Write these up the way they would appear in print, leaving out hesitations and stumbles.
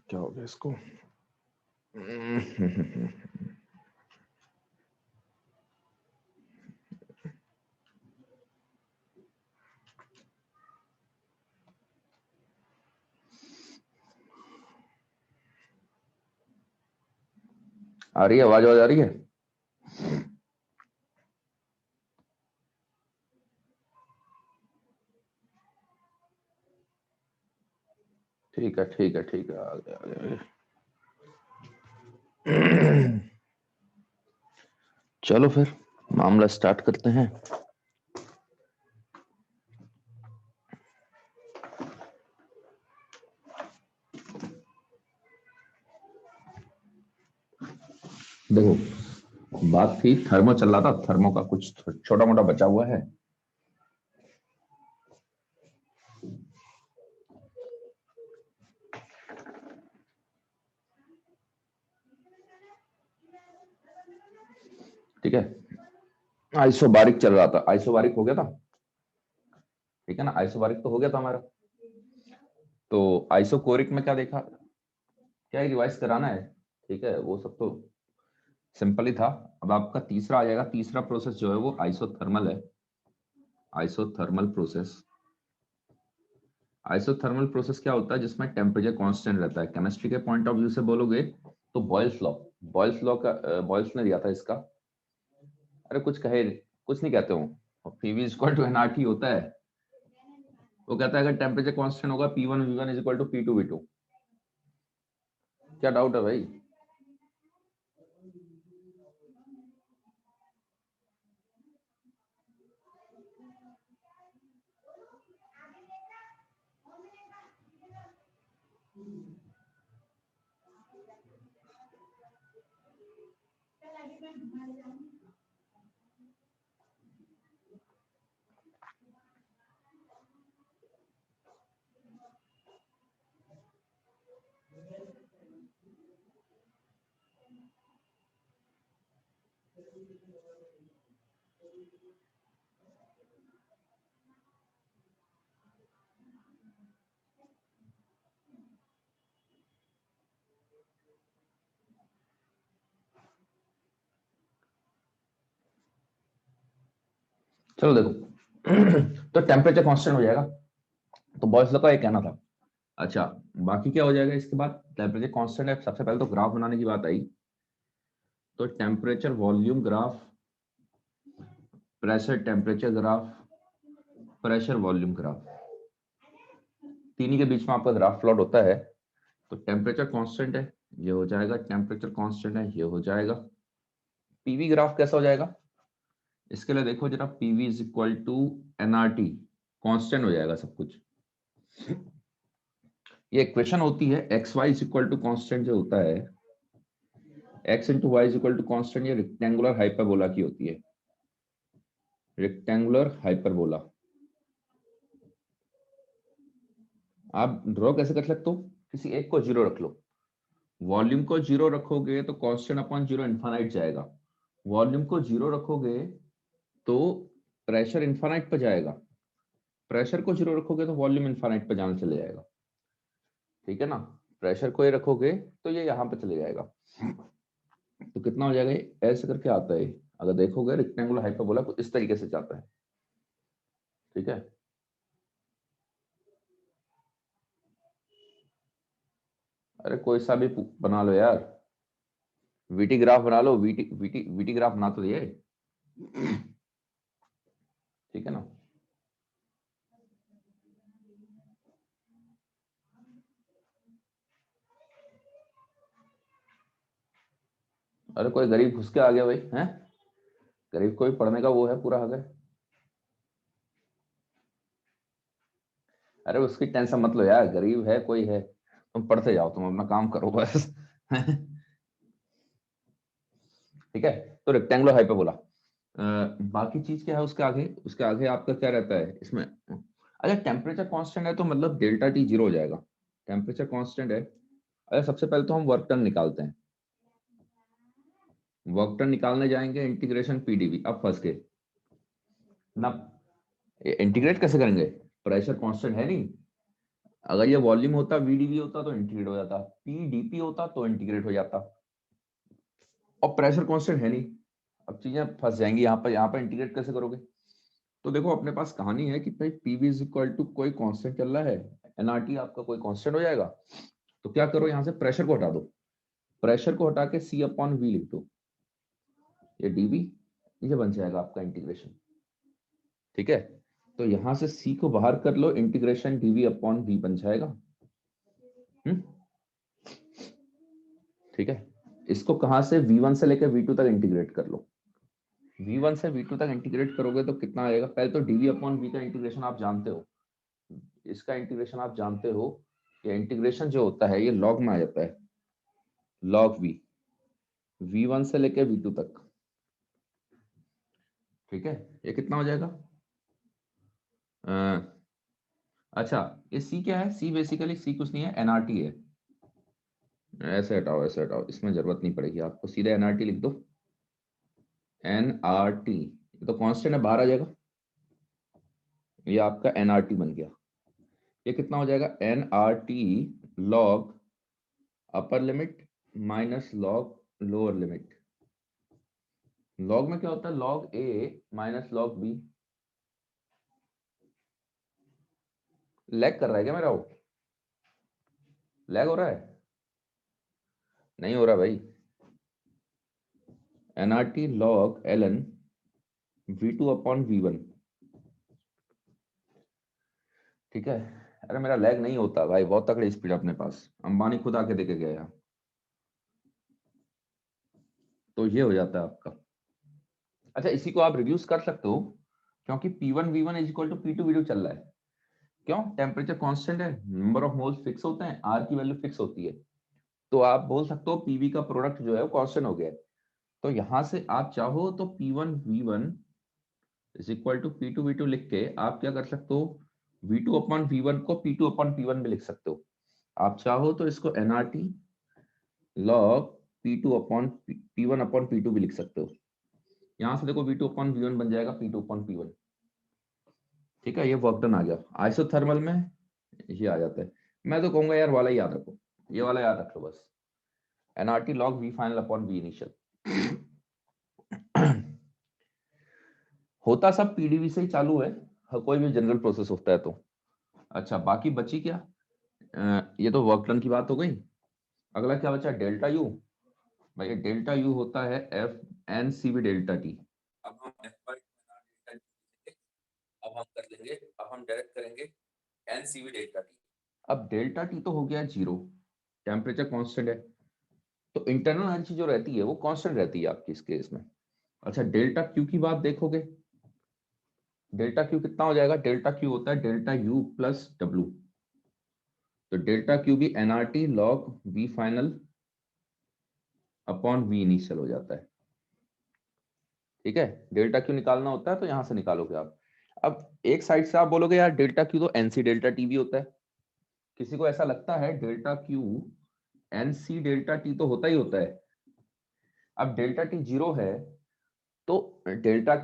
क्या हो गया इसको? आ रही है आवाज? आ रही है? ठीक है ठीक है ठीक है, आ गया आ गया। चलो फिर मामला स्टार्ट करते हैं। देखो, बात थी थर्मो चल रहा था, थर्मो का कुछ छोटा मोटा बचा हुआ है। ठीक है, आइसोबारिक चल रहा था, आइसोबारिक हो गया था। ठीक है ना, आइसोबारिक तो हो गया था हमारा। तो आइसोकोरिक में क्या देखा, क्या रिवाइज कराना है? ठीक है, वो सब तो सिंपल ही था। अब आपका तीसरा आ जाएगा। तीसरा प्रोसेस जो है वो आइसोथर्मल है। आइसोथर्मल प्रोसेस, आइसोथर्मल प्रोसेस क्या होता है? जिसमें टेम्परेचर कांस्टेंट रहता है। केमिस्ट्री के पॉइंट ऑफ व्यू से बोलोगे तो बॉयल्स लॉ, बॉयल्स लॉ का बॉयल्स ने दिया था इसका। अरे कुछ कहे, कुछ नहीं कहते हो, पीवी इक्वल टू एनआरटी होता है। वो कहता है अगर टेम्परेचर कांस्टेंट होगा P1 V1 is equal to P2 V2। क्या डाउट है भाई? चलो देखो, तो टेम्परेचर कांस्टेंट हो जाएगा। तो बॉयल्स लॉ का एक कहना था। अच्छा, बाकी क्या हो जाएगा इसके बाद? टेम्परेचर कांस्टेंट है, सबसे पहले तो ग्राफ बनाने की बात आई। तो temperature volume graph, pressure temperature graph, pressure volume graph, तीन के बीच में आपका ग्राफ प्लॉट होता है। तो टेम्परेचर कांस्टेंट है, ये हो जाएगा। टेम्परेचर कांस्टेंट है, ये हो जाएगा। पीवी ग्राफ कैसा हो जाएगा? इसके लिए देखो जरा, PV is equal to NRT, constant हो जाएगा सब कुछ। ये इक्वेशन होती है x y is equal to constant जो होता है, x into y is equal to constant, ये रेक्टेंगुलर हाइपरबोला की होती है। रेक्टेंगुलर हाइपरबोला आप ड्रॉ कैसे कर सकते हो? किसी एक को जीरो रख लो, वॉल्यूम को जीरो रखोगे तो कांस्टेंट अपॉन जीरो इनफाइनाइट जाएगा। वॉल्यूम को जीरो रखोगे तो प्रेशर इनफाइनाइट पर जाएगा। प्रेशर को जीरो रखोगे तो वॉल्यूम इनफाइनाइट पर जाने चले जाएगा। ठीक है ना, प्रेशर को ये रखोगे तो ये यहाँ पे चले जाएगा। तो कितना हो जाएगा? ये ऐसे करके आता है। अगर देखोगे रेक्टेंगुलर हाइपरबोला तो इस तरीके से जाता है। ठीक है, अरे कोई सा भी बना लो यार, वीटी ग्राफ बना लो, वीटी वीटी वीटी ग्राफ बना तो दिए। ठीक है ना, अरे कोई गरीब घुस के आ गया भाई हैं? गरीब कोई पढ़ने का वो है पूरा है। अरे उसकी टेंशन मत लो यार, गरीब है कोई है, तुम पढ़ते जाओ, तुम अपना काम करो बस। ठीक है, तो रेक्टेंगुलर हाइपरबोला। बाकी चीज क्या है उसके आगे? उसके आगे आपका क्या रहता है इसमें? अच्छा, टेम्परेचर कांस्टेंट है तो मतलब डेल्टा टी जीरो हो जाएगा। टेम्परेचर कांस्टेंट है। अच्छा, सबसे पहले तो हम वर्क टन निकालते हैं। वर्क टन निकालने जाएंगे, इंटीग्रेशन पीडीवी। अब फंस गए ना, इंटीग्रेट कैसे करेंगे? प्रेशर कांस्टेंट है नहीं, अगर ये वॉल्यूम होता, वीडीवी होता तो इंटीग्रेट हो जाता, पीडीपी होता तो इंटीग्रेट हो जाता, और प्रेशर कांस्टेंट है नहीं। अब चीजें फंस जाएंगी यहाँ पर इंटीग्रेट कैसे करोगे? तो देखो अपने पास कहानी है कि भाई पीवी इज इक्वल टू कोई कांस्टेंट चल रहा है, एनआरटी आपका कोई कांस्टेंट हो जाएगा। तो क्या करो, यहाँ से प्रेशर को हटा दो, प्रेशर को हटा के सी अपॉन वी लिख दो, ये डीवी, ये बन जाएगा आपका इंटीग्रेशन। ठीक है, तो यहां से सी को बाहर कर लो, इंटीग्रेशन डीवी अपॉन वी बन जाएगा। हम्म, ठीक है। इसको कहां से, V1 से लेकर V2 तक इंटीग्रेट कर लो। V1 से V2 तक इंटीग्रेट करोगे तो कितना आएगा? पहले तो डीवी अपॉन वी का इंटीग्रेशन आप जानते हो, इसका इंटीग्रेशन आप जानते हो। ये इंटीग्रेशन जो होता है ये लॉग में आ जाता है, लॉग वी, V1 से लेकर V2 तक। ठीक है, ये कितना हो जाएगा? अच्छा, ये सी क्या है? सी बेसिकली सी कुछ नहीं है, एनआरटी है। ऐसे हटाओ, ऐसे हटाओ, इसमें जरूरत नहीं पड़ेगी आपको, सीधे एनआरटी लिख दो। एनआरटी, ये तो कांस्टेंट है, बाहर आ जाएगा, ये आपका एनआरटी बन गया। ये कितना हो जाएगा? NRT log upper limit minus log lower limit. Log में क्या होता है? लॉग ए माइनस लॉग बी। लैग कर रहा है क्या मेरा? वो लैग हो रहा है? नहीं हो रहा भाई। NRT log l n V2 upon V1। ठीक है, अरे मेरा लैग नहीं होता भाई, बहुत तगड़ी स्पीड अपने पास, अंबानी खुद आके देके गया यहाँ। तो ये हो जाता है आपका। अच्छा, इसी को आप रिड्यूस कर सकते हो, क्योंकि P1 V1 is equal to P2 V2 चल रहा है। क्यों? टेम्परेचर कांस्टेंट है, नंबर ऑफ मोल्स फिक्स होते हैं, आर की वैल्यू फिक्स होती है। तो आप बोल सकते हो पीवी का प्रोडक्ट जो है वो कांस्टेंट हो गया है। तो यहां से आप चाहो तो P1 V1 is equal to P2 V2 लिख के आप क्या कर सकते हो, V2 अपॉन V1 को P2 अपॉन P1 में लिख सकते हो। आप चाहो तो इसको NRT log P2 upon P1 upon P2 भी लिख सकते हो। यहां से देखो V2 अपॉन V1 बन जाएगा P2 अपॉन P1। ठीक है, ये वर्क डन आ गया। आइसोथर्मल में ये आ जाता है। मैं तो कहूंगा यार वाला ही याद रखो, ये वाला याद रख लो बस, NRT log we final upon we initial. होता सब पीडीवी से ही चालू है, कोई भी जनरल प्रोसेस होता है तो। अच्छा, बाकी बची क्या? ये तो वर्क डन की बात हो गई। अगला क्या बचा? Delta u. भाई डेल्टा यू होता है f n c b delta t. अब हम एफ बाई डेल्टा टी, अब हम कर लेंगे, अब हम डायरेक्ट करेंगे n c b delta t. अब डेल्टा टी तो हो गया जीरो, टेम्परेचर कांस्टेंट है, तो इंटरनल एनर्जी जो रहती है वो कांस्टेंट रहती है आपकी इस केस में। अच्छा, डेल्टा क्यू की बात देखोगे, डेल्टा क्यू कितना हो जाएगा? डेल्टा क्यू होता है डेल्टा यू प्लस डब्ल्यू। तो डेल्टा क्यू भी NRT log we final upon we initial हो जाता है। ठीक है, डेल्टा क्यू निकालना होता है तो यहां से निकालोगे आप। अब एक साइड से आप बोलोगे यार डेल्टा क्यू तो एनसी डेल्टा टी भी होता है, किसी को ऐसा लगता है delta Q NC delta T तो होता ही होता है। अब डेल्टा टी जीरो है तो डेल्टा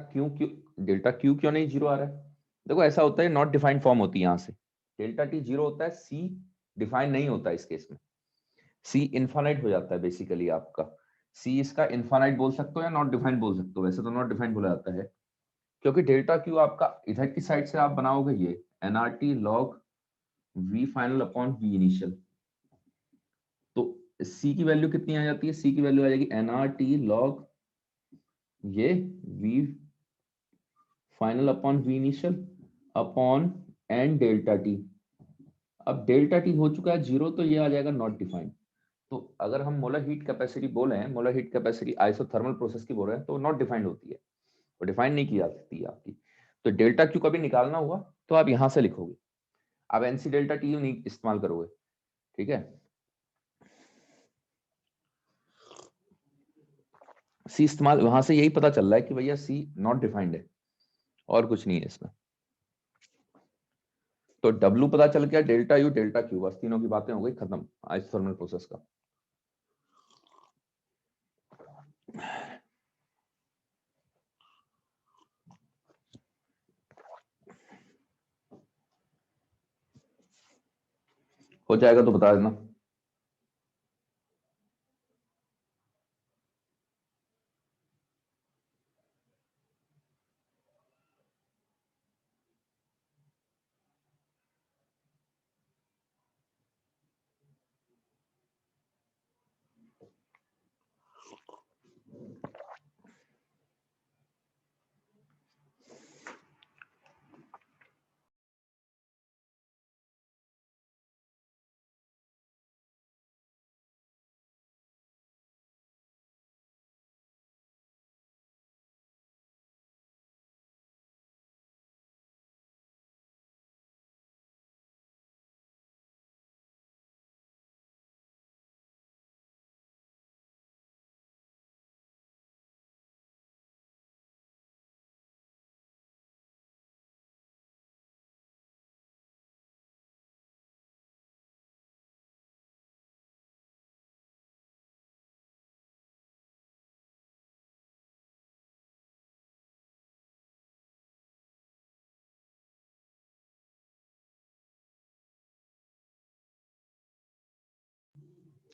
क्यू क्यों नहीं जीरो आ रहा है? देखो ऐसा होता है, नॉट डिफाइंड फॉर्म होती है यहाँ से, डेल्टा टी जीरो होता है, सी डिफाइन नहीं होता इस केस में, सी इनफाइनाइट हो जाता है बेसिकली आपका। सी इसका इनफाइनाइट बोल सकते हो या नॉट डिफाइंड बोल सकते हो, वैसे तो नॉट डिफाइंड बोला जाता है, क्योंकि डेल्टा क्यू आपका इधर की साइड से आप बनाओगे ये NRT log we final upon we initial. तो सी की वैल्यू कितनी आ जाती है? सी की वैल्यू आ जाएगी एनआरटी लॉग ये v final upon we initial upon n delta t. अब डेल्टा टी हो चुका है जीरो तो ये आ जाएगा नॉट डिफाइंड। तो अगर हम मोलर हीट कैपेसिटी बोले हैं, molar heat capacity isothermal process की बोल रहे हैं, तो नॉट डिफाइंड होती है, वो डिफाइन नहीं की जा सकती है आपकी। तो डेल्टा क्यू कभी निकालना हुआ तो आप यहां से लिखोगे, आप एनसी डेल्टा टी नहीं इस्तेमाल करोगे। ठीक है, सी इस्तेमाल वहां से यही पता चल रहा है कि भैया सी नॉट डिफाइंड है, और कुछ नहीं है इसमें। तो डब्ल्यू पता चल गया, डेल्टा यू डेल्टा क्यू, बस तीनों की बातें हो गई खत्म आइसोथर्मल प्रोसेस का। हो जाएगा तो बता देना।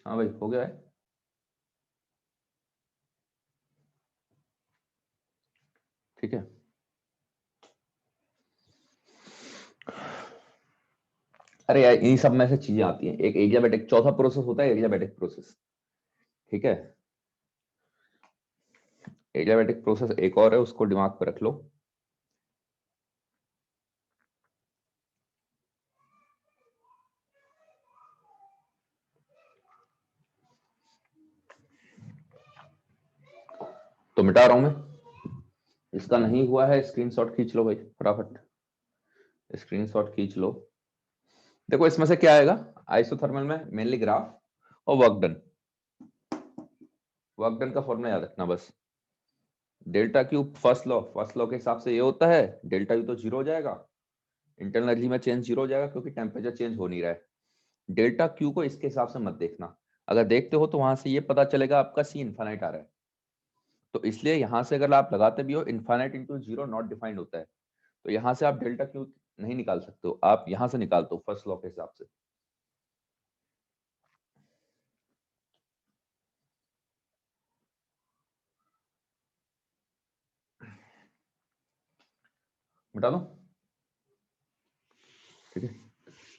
हाँ भाई हो गया है। ठीक है, अरे यार इन सब में से चीजें आती हैं। एक एडियाबैटिक चौथा प्रोसेस होता है एडियाबैटिक प्रोसेस। ठीक है, एडियाबैटिक प्रोसेस एक और है, उसको दिमाग पे रख लो। तो मिटा रहा हूं मैं, इसका नहीं हुआ है स्क्रीनशॉट खींच लो भाई फटाफट, स्क्रीनशॉट खींच लो। देखो इसमें से क्या आएगा, आइसोथर्मल में मेनली ग्राफ और वर्क डन। वर्क डन का फॉर्मूला याद रखना बस, डेल्टा क्यू फर्स्ट लॉ के हिसाब से ये होता है, डेल्टा यू तो जीरो हो जाएगा, इंटरनल एनर्जी में चेंज जीरो हो जाएगा क्योंकि टेम्परेचर चेंज हो नहीं रहा है। डेल्टा क्यू को इसके हिसाब से मत देखना, अगर देखते हो तो वहां से ये पता चलेगा आपका सी इनफाइनाइट आ रहा है। तो इसलिए यहां से अगर आप लगाते भी हो infinite into zero not defined होता है, तो यहां से आप डेल्टा क्यू नहीं निकाल सकते हो, आप यहां से निकालते हो फर्स्ट लॉ के हिसाब से। बता दो, ठीक है।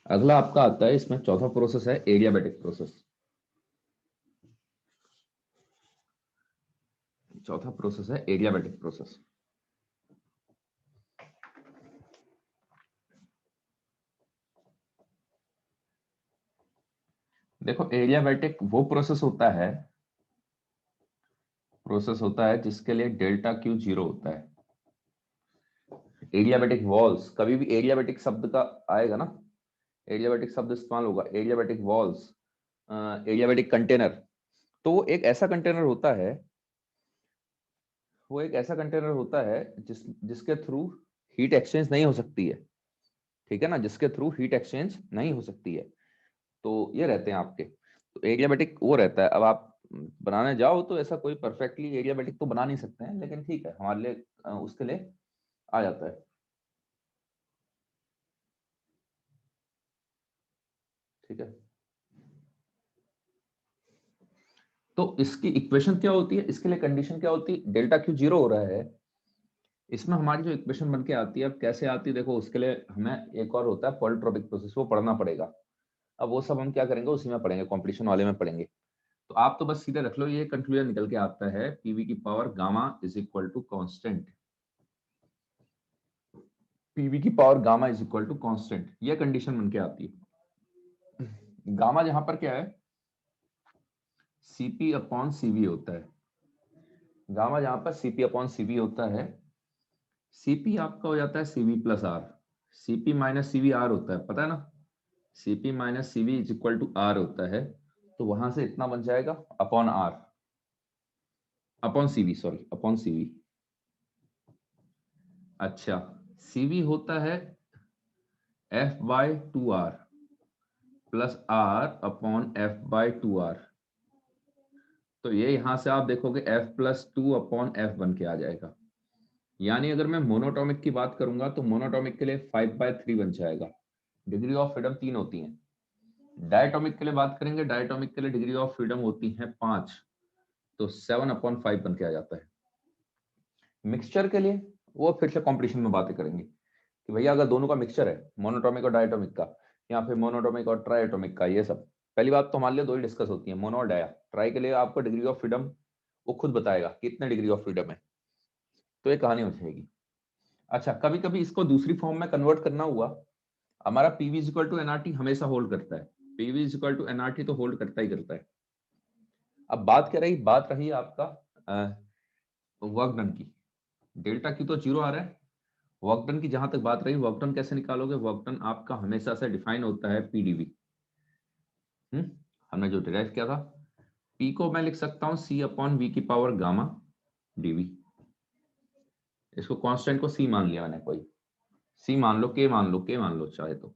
अगला आपका आता है, इसमें चौथा प्रोसेस है एडियाबैटिक प्रोसेस। चौथा प्रोसेस है एडियाबैटिक प्रोसेस। देखो एडियाबैटिक वो प्रोसेस होता है जिसके लिए डेल्टा क्यू जीरो होता है। एडियाबैटिक वॉल्स, कभी भी एडियाबैटिक शब्द का आएगा ना, एडियाबैटिक शब्द इस्तेमाल होगा, एडियाबैटिक वॉल्स, एडियाबैटिक कंटेनर, तो वो एक ऐसा कंटेनर होता है, वो एक ऐसा कंटेनर होता है जिसके थ्रू हीट एक्सचेंज नहीं हो सकती है। ठीक है ना, जिसके थ्रू हीट एक्सचेंज नहीं हो सकती है, तो ये रहते हैं आपके। तो एडियाबैटिक वो रहता है। अब आप बनाने जाओ तो ऐसा कोई परफेक्टली एडियाबैटिक तो बना नहीं सकते हैं, लेकिन ठीक है हमारे लिए उसके लिए आ जाता है। ठीक है, तो इसकी इक्वेशन क्या होती है, इसके लिए कंडीशन क्या होती है, डेल्टा क्यू जीरो हो रहा है, इसमें हमारी जो इक्वेशन बन के आती है, अब कैसे आती है देखो, उसके लिए हमें एक और होता है पॉलीट्रोपिक प्रोसेस, वो पढ़ना पड़ेगा। अब वो सब हम क्या करेंगे, उसी में पढ़ेंगे, कंपटीशन वाले में पढ़ेंगे। तो आप तो बस सीधे रख लो, ये कंक्लूजन निकल के आता है पीवी की power gamma is equal to constant, PV की power gamma is equal to constant, ये कंडीशन बन के आती है। गामा जहां पर क्या है, सीपी अपॉन सीवी होता है। गामा जहां पर सीपी अपॉन सीवी होता है, सीपी आपका हो जाता है CV plus r, CP minus CV r होता है, पता है ना, CP minus CV is equal to r होता है। तो वहां से इतना बन जाएगा upon r, upon CV, sorry upon CV. अच्छा, सीवी होता है f by two r plus r upon f by two r. तो ये यहां से आप देखोगे f plus two upon f बन के आ जाएगा। यानी अगर मैं मोनोटॉमिक की बात करूंगा तो मोनोटॉमिक के लिए 5/3 बन जाएगा। डिग्री ऑफ फ्रीडम 3 होती है, डायटोमिक के लिए बात करेंगे, डायटोमिक के लिए डिग्री ऑफ फ्रीडम होती है 5, तो 7/5 बन के आ जाता है। मिक्सचर के लिए वो फिर से कॉम्पिटिशन में बातें करेंगे कि भैया अगर दोनों का मिक्सचर है, मोनोटोमिक और डायटोमिक का, या फिर मोनोटोमिक और ट्राइएटोमिक का, ये सब पहली बात तो हमारे लिए दो ही डिस्कस होती है, मोनो और डाया। ट्राई के लिए आपको डिग्री ऑफ फ्रीडम वो खुद बताएगा कितने डिग्री ऑफ फ्रीडम है, तो ये कहानी हो जाएगी। अच्छा, कभी कभी इसको दूसरी फॉर्म में कन्वर्ट करना हुआ, हमारा PV is equal to NRT हमेशा होल्ड करता है, PV is equal to NRT तो होल्ड करता ही करता है। अब बात रही आपका वर्क डन की, डेल्टा क्यू तो जीरो आ रहा है, वर्क डन की जहां तक बात रही, वर्क डन कैसे निकालोगे, वर्क डन आपका हमेशा से डिफाइन होता है पीडीवी। हमने जो डिराइव किया था, पी को मैं लिख सकता हूं C/V की पावर गामा डीवी, इसको कांस्टेंट को सी मान लिया मैंने, कोई सी मान लो, के मान लो, के मान लो चाहे तो,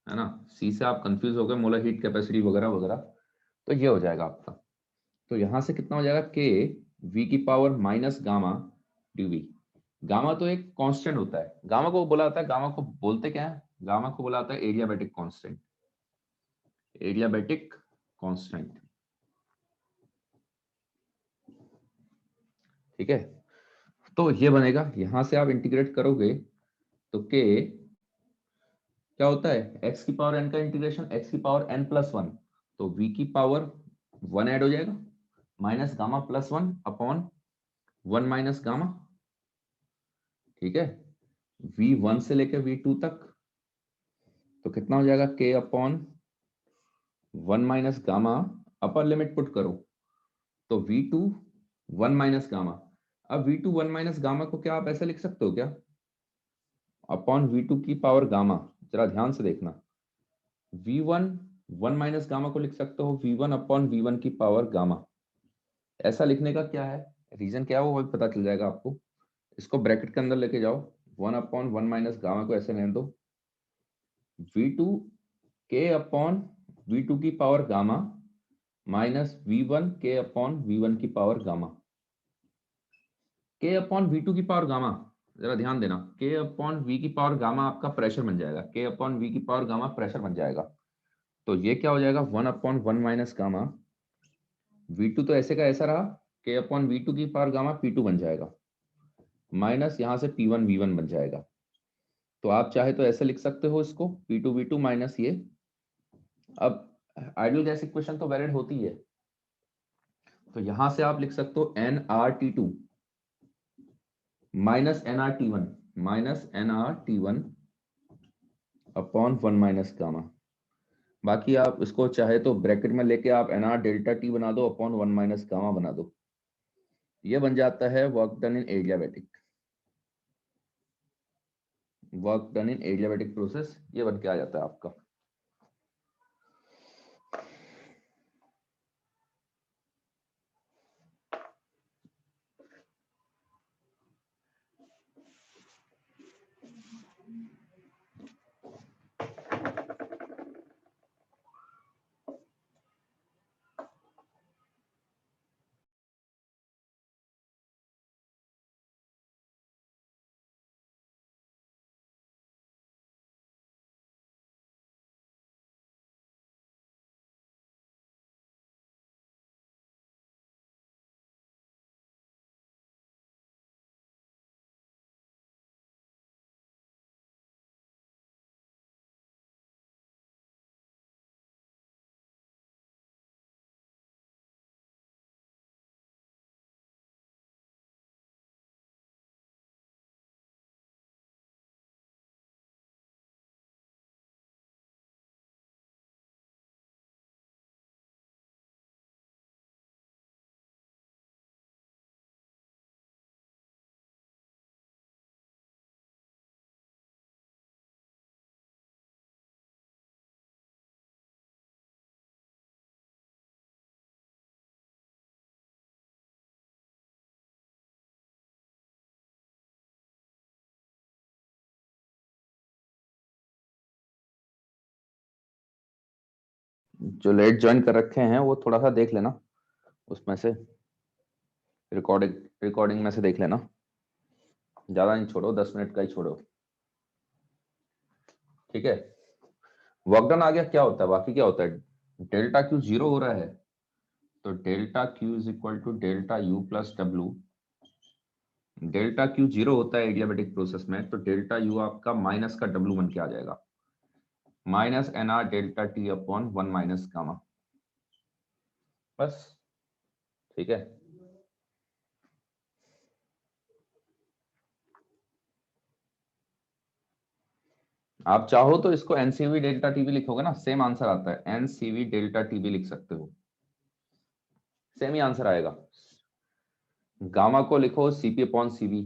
है ना। सी से आप कंफ्यूज हो गए, मोलर हीट कैपेसिटी वगैरह वगैरह, तो ये हो जाएगा आपका। तो यहां से कितना हो जाएगा, के वी की power minus gamma dv. Gamma तो एक कांस्टेंट होता है, गामा को बोला जाता है, गामा को बोलते क्या है, गामा को बोला जाता है एडियाबैटिक कांस्टेंट, एडियाबैटिक कांस्टेंट, ठीक है। तो ये बनेगा, यहां से आप इंटीग्रेट करोगे तो के क्या होता है, एक्स की पावर एन का इंटीग्रेशन एक्स की पावर एन प्लस वन, तो वी की पावर वन ऐड हो जाएगा, minus gamma plus one upon one minus gamma, ठीक है। वी वन से लेकर वी टू तक, तो कितना हो जाएगा, के upon one minus gamma, upper limit put करो तो V two one minus gamma. अब V two one minus gamma को क्या आप ऐसे लिख सकते हो क्या, अपॉन वी टू की पावर गामा, जरा ध्यान से देखना, V one one minus gamma को लिख सकते हो V one upon we one की पावर गामा। ऐसा लिखने का क्या है, रीजन क्या है वो भी पता चल जाएगा आपको। इसको ब्रैकेट के अंदर लेके जाओ, one upon one minus gamma को ऐसे रहने दो, v two k upon we two की power gamma minus v one k upon we one की power gamma. K upon we two की पावर गामा, जरा ध्यान देना, के अपॉन वी की पावर गामा आपका प्रेशर बन जाएगा, के अपॉन वी की पावर गामा प्रेशर बन जाएगा। तो ये क्या हो जाएगा, one upon one minus gamma, we to तो ऐसे का ऐसा रहा, के अपॉन वी टू की पावर गामा पी टू बन जाएगा, माइनस यहाँ से पी वन वी वन बन जाएगा। तो आप चाहे तो ऐसे लिख सकते हो इसको, p two v two minus ये। अब आइडियल गैस इक्वेशन तो वैलिड होती है, तो यहां से आप लिख सकते हो n are t two minus n are t one, minus n are t one upon one minus gamma. बाकी आप इसको चाहे तो ब्रैकेट में लेके आप एन आर डेल्टा टी बना दो अपॉन वन माइनस गामा बना दो, ये बन जाता है work done in adiabatic, work done in adiabatic process, ये बन के आ जाता है आपका। जो लेट ज्वाइन कर रखे हैं वो थोड़ा सा देख लेना, उसमें से रिकॉर्डिंग रिकॉर्डिंग में से देख लेना, ज्यादा नहीं छोड़ो, 10 मिनट का ही छोड़ो, ठीक है। वर्क डन आ गया, क्या होता है बाकी, क्या होता है, डेल्टा क्यू जीरो हो रहा है, तो delta Q is equal to delta you plus डब्ल्यू। डेल्टा क्यू जीरो होता है एडियाबेटिक प्रोसेस में, तो डेल्टा यू आपका माइनस का डब्ल्यू बन के आ जाएगा, minus n are delta t upon one minus gamma, बस। ठीक है, आप चाहो तो इसको एनसीवी डेल्टा टीवी लिखोगे ना, सेम आंसर आता है, एनसीवी डेल्टा टीवी लिख सकते हो, सेम ही आंसर आएगा। गामा को लिखो सीपी अपॉन सीवी,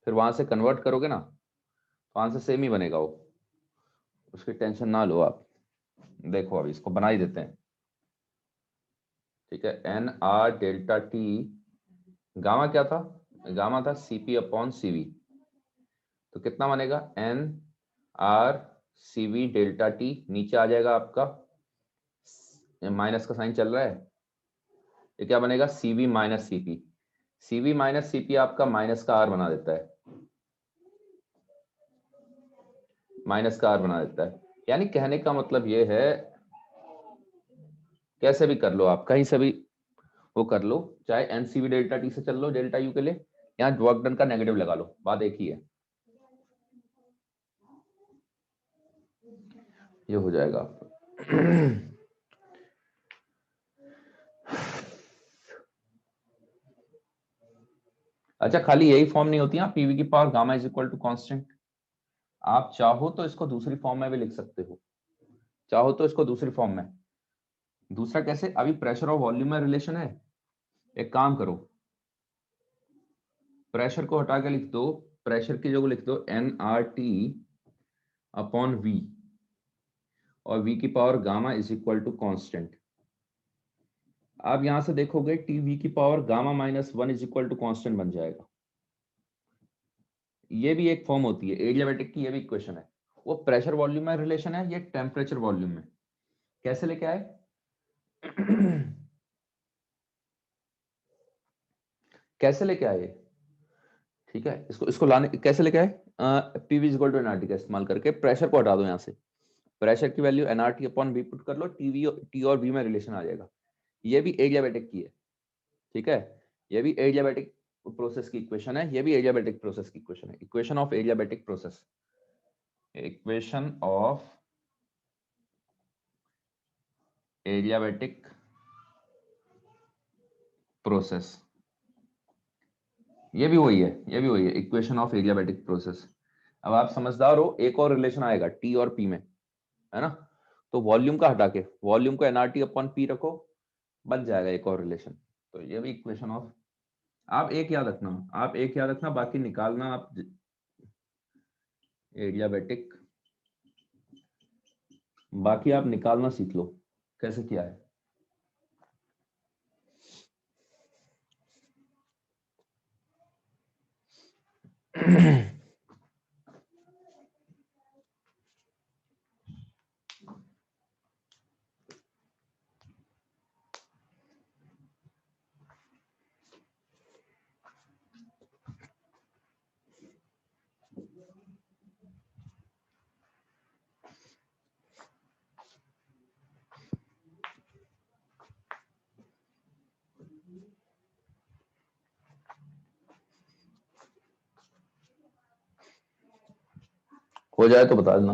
फिर वहां से कन्वर्ट करोगे ना तो आंसर सेम ही बनेगा वो, उसकी टेंशन ना लो आप। देखो अभी इसको बना ही देते हैं। ठीक है, n are delta t, gamma क्या था, गामा था सीपी अपॉन सीवी, तो कितना बनेगा, n r CV delta t, नीचे आ जाएगा आपका, माइनस का साइन चल रहा है, ये क्या बनेगा, CV minus CP, CV minus CP आपका माइनस का आर बना देता है, माइनस का आर बना देता है। यानी कहने का मतलब ये है, कैसे भी कर लो आप, कहीं से भी वो कर लो, चाहे एनसीवी डेल्टा टी से चल लो डेल्टा यू के लिए, यहाँ वर्क डन का नेगेटिव लगा लो, बात एक ही है, ये हो जाएगा आपका। अच्छा, खाली यही फॉर्म नहीं होती है पीवी की power gamma is equal to constant, आप चाहो तो इसको दूसरी फॉर्म में भी लिख सकते हो, चाहो तो इसको दूसरी फॉर्म में, दूसरा कैसे, अभी प्रेशर और वॉल्यूम में रिलेशन है, एक काम करो, प्रेशर को हटा के लिख दो, प्रेशर की जगह लिख दो N are T upon V, और वी की power gamma is equal to constant. आप यहां से देखोगे टी वी की power gamma minus one is equal to constant बन जाएगा, ये भी एक फॉर्म होती है एडियाबैटिक की, ये भी इक्वेशन है, वो प्रेशर वॉल्यूम में रिलेशन है, ये टेम्परेचर वॉल्यूम में, कैसे लेके आए, कैसे लेके आए, ठीक है, इसको इसको लाने कैसे लेके आए, पीवी इक्वल टू एनआरटी का इस्तेमाल करके, प्रेशर को हटा दो यहाँ से, प्रेशर की value NRT upon V put कर लो, टीवी टी और वी में रिलेशन आ जाएगा, ये भी एडियाबैटिक की है। ठीक है, ये भी एडियाबैटिक प्रोसेस की इक्वेशन है, ये भी एडियाबैटिक प्रोसेस की इक्वेशन है, equation of adiabatic process, equation of adiabatic process, ये भी वही है, ये भी वही है, इक्वेशन ऑफ एडियाबैटिक प्रोसेस। अब आप समझदार हो, एक और रिलेशन आएगा टी और पी में, है ना, तो वॉल्यूम का हटा के वॉल्यूम को एनआरटी अपॉन पी रखो, बन जाएगा एक और रिलेशन, तो ये भी इक्वेशन ऑफ, आप एक याद रखना, आप एक याद रखना, बाकी निकालना आप, एडियाबैटिक, बाकी आप निकालना सीख लो कैसे किया है। हो जाए तो बता देना।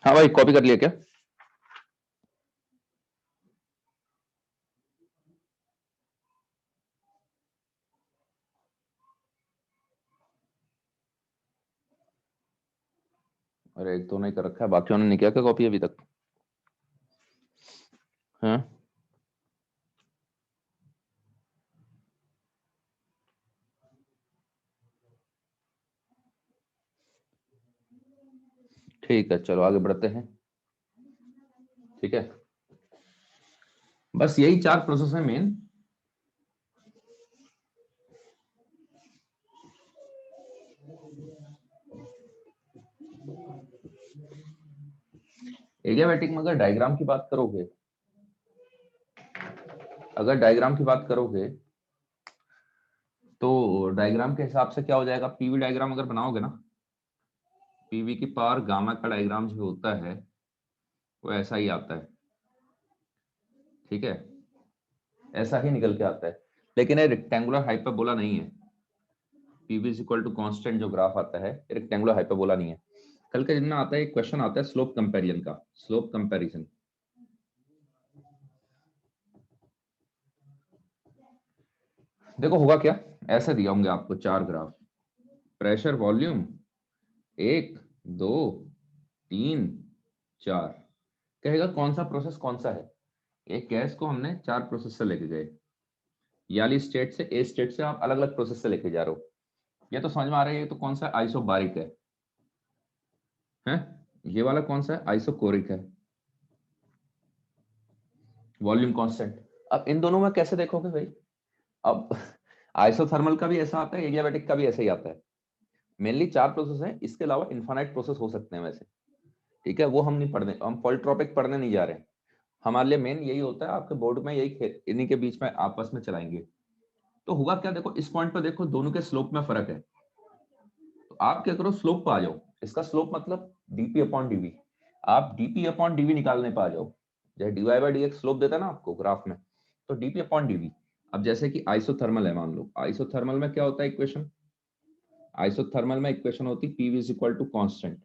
हाँ भाई, कॉपी कर लिया क्या? अरे एक तो नहीं कर रखा है, बाकियों ने नहीं किया क्या कॉपी अभी तक? हाँ ठीक है, चलो आगे बढ़ते हैं। ठीक है, बस यही 4 प्रोसेस है मेन। एडियाबैटिक में अगर डायग्राम की बात करोगे, तो डायग्राम के हिसाब से क्या हो जाएगा, पीवी डायग्राम अगर बनाओगे ना, पीवी की पावर गामा का डायग्राम जो होता है वो ऐसा ही आता है। ठीक है, ऐसा ही निकल के आता है, लेकिन ये रेक्टेंगुलर हाइपरबोला नहीं है। PV is equal to constant जो ग्राफ आता है, रेक्टेंगुलर हाइपरबोला नहीं है। कल के दिन में आता है एक क्वेश्चन आता है स्लोप कंपेरिजन का, स्लोप कंपैरिजन। देखो होगा क्या, ऐसे दिया होंगे आपको 4 ग्राफ, प्रेशर वॉल्यूम 1 2 3 4, कहेगा कौन सा प्रोसेस कौन सा है। एक गैस को हमने 4 प्रोसेस से लेके गए, याली स्टेट से, ए स्टेट से आप अलग अलग प्रोसेस से लेके जा रहे हो। ये तो समझ में आ रहा है, ये तो कौन सा आइसोबारिक है? ये वाला कौन सा है, आइसोकोरिक है, वॉल्यूम कांस्टेंट। अब इन दोनों में कैसे देखोगे भाई? अब आइसोथर्मल का भी ऐसा आता है, एडियाबैटिक का भी ऐसा ही आता है। मेनली 4 प्रोसेस हैं, इसके अलावा इन्फानाइट प्रोसेस हो सकते हैं वैसे। ठीक है, वो हम नहीं पढ़ने, हम पॉलीट्रॉपिक पढ़ने नहीं जा रहे हैं। हमारे लिए मेन यही होता है, आपके बोर्ड में यही इन्हीं के बीच में आपस में चलाएंगे। तो होगा क्या, देखो इस पॉइंट पर देखो, दोनों के स्लोप में फर्क है। तो आप क्या करो, स्लोप पर आ जाओ। इसका स्लोप मतलब डीपी अपॉन डीवी। आप डीपी अपॉन डीवी निकालने पर आ जाओ। जैसे DY by D X slope देता है ना आपको ग्राफ में, तो डीपी अपॉन डीवी। अब जैसे कि आइसोथर्मल है, मान लो आइसोथर्मल में क्या होता है इक्वेशन, आइसोथर्मल में इक्वेशन होती है PV is equal to constant.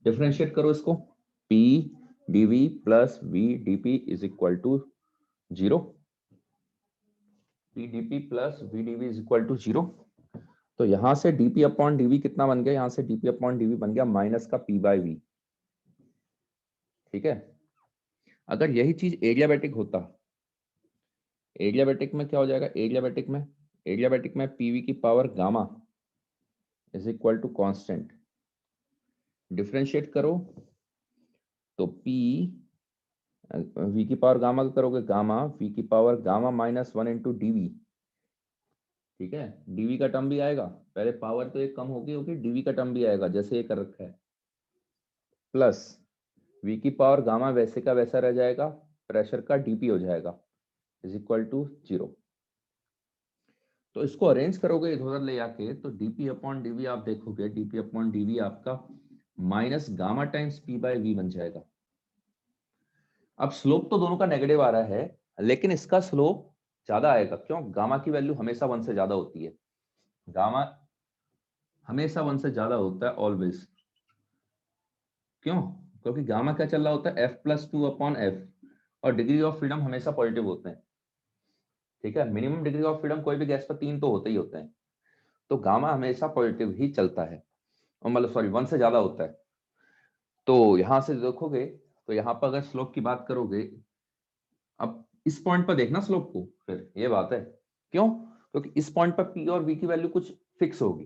Differentiate करो इसको, P DV plus V DP is equal to 0। P DP plus V DV is equal to 0। तो यहां से डीपी अपॉन डीवी कितना बन गया, यहां से डीपी अपॉन डीवी बन गया माइनस का पी बाई वी। ठीक है, अगर यही चीज एडियाबैटिक होता, एडियाबैटिक में क्या हो जाएगा, एडियाबैटिक में पीवी की power gamma is equal to constant. Differentiate करो तो पी वी की पावर गामा का करोगे, गामा वी की power gamma minus 1 into DV. ठीक है, डीवी का टर्म भी आएगा, पहले पावर तो एक कम होगी होगी, डीवी का टर्म भी आएगा जैसे ये कर रखा है, प्लस वी की पावर गामा वैसे का वैसा रह जाएगा, प्रेशर का डीपी हो जाएगा इज इक्वल टू 0। तो इसको अरेंज करोगे इधर उधर ले आके, तो डीपी अपॉन डीवी आप देखोगे, डीपी अपॉन डीवी आपका minus gamma times P by V बन जाएगा। अब स्लोप तो दोनों का नेगेटिव आ रहा है, लेकिन इसका स्लोप ज्यादा आएगा, क्यों? गामा की वैल्यू हमेशा 1 से ज्यादा होती है, गामा हमेशा 1 से ज्यादा होता है ऑलवेज। क्यों? क्योंकि गामा क्या चल रहा होता है, एफ प्लस 2 अपॉन एफ, और डिग्री ऑफ फ्रीडम हमेशा पॉजिटिव होते हैं। ठीक है, मिनिमम डिग्री ऑफ फ्रीडम कोई भी गैस पर 3 तो होते ही होते हैं, तो गामा हमेशा पॉजिटिव ही चलता है, और मतलब सॉरी 1 से ज्यादा होता है। तो यहां से देखोगे, तो यहाँ पर अगर स्लोप की बात करोगे, अब इस पॉइंट पर देखना स्लोप को, फिर ये बात है। क्यों? क्योंकि इस पॉइंट पर पी और वी की वैल्यू कुछ फिक्स होगी,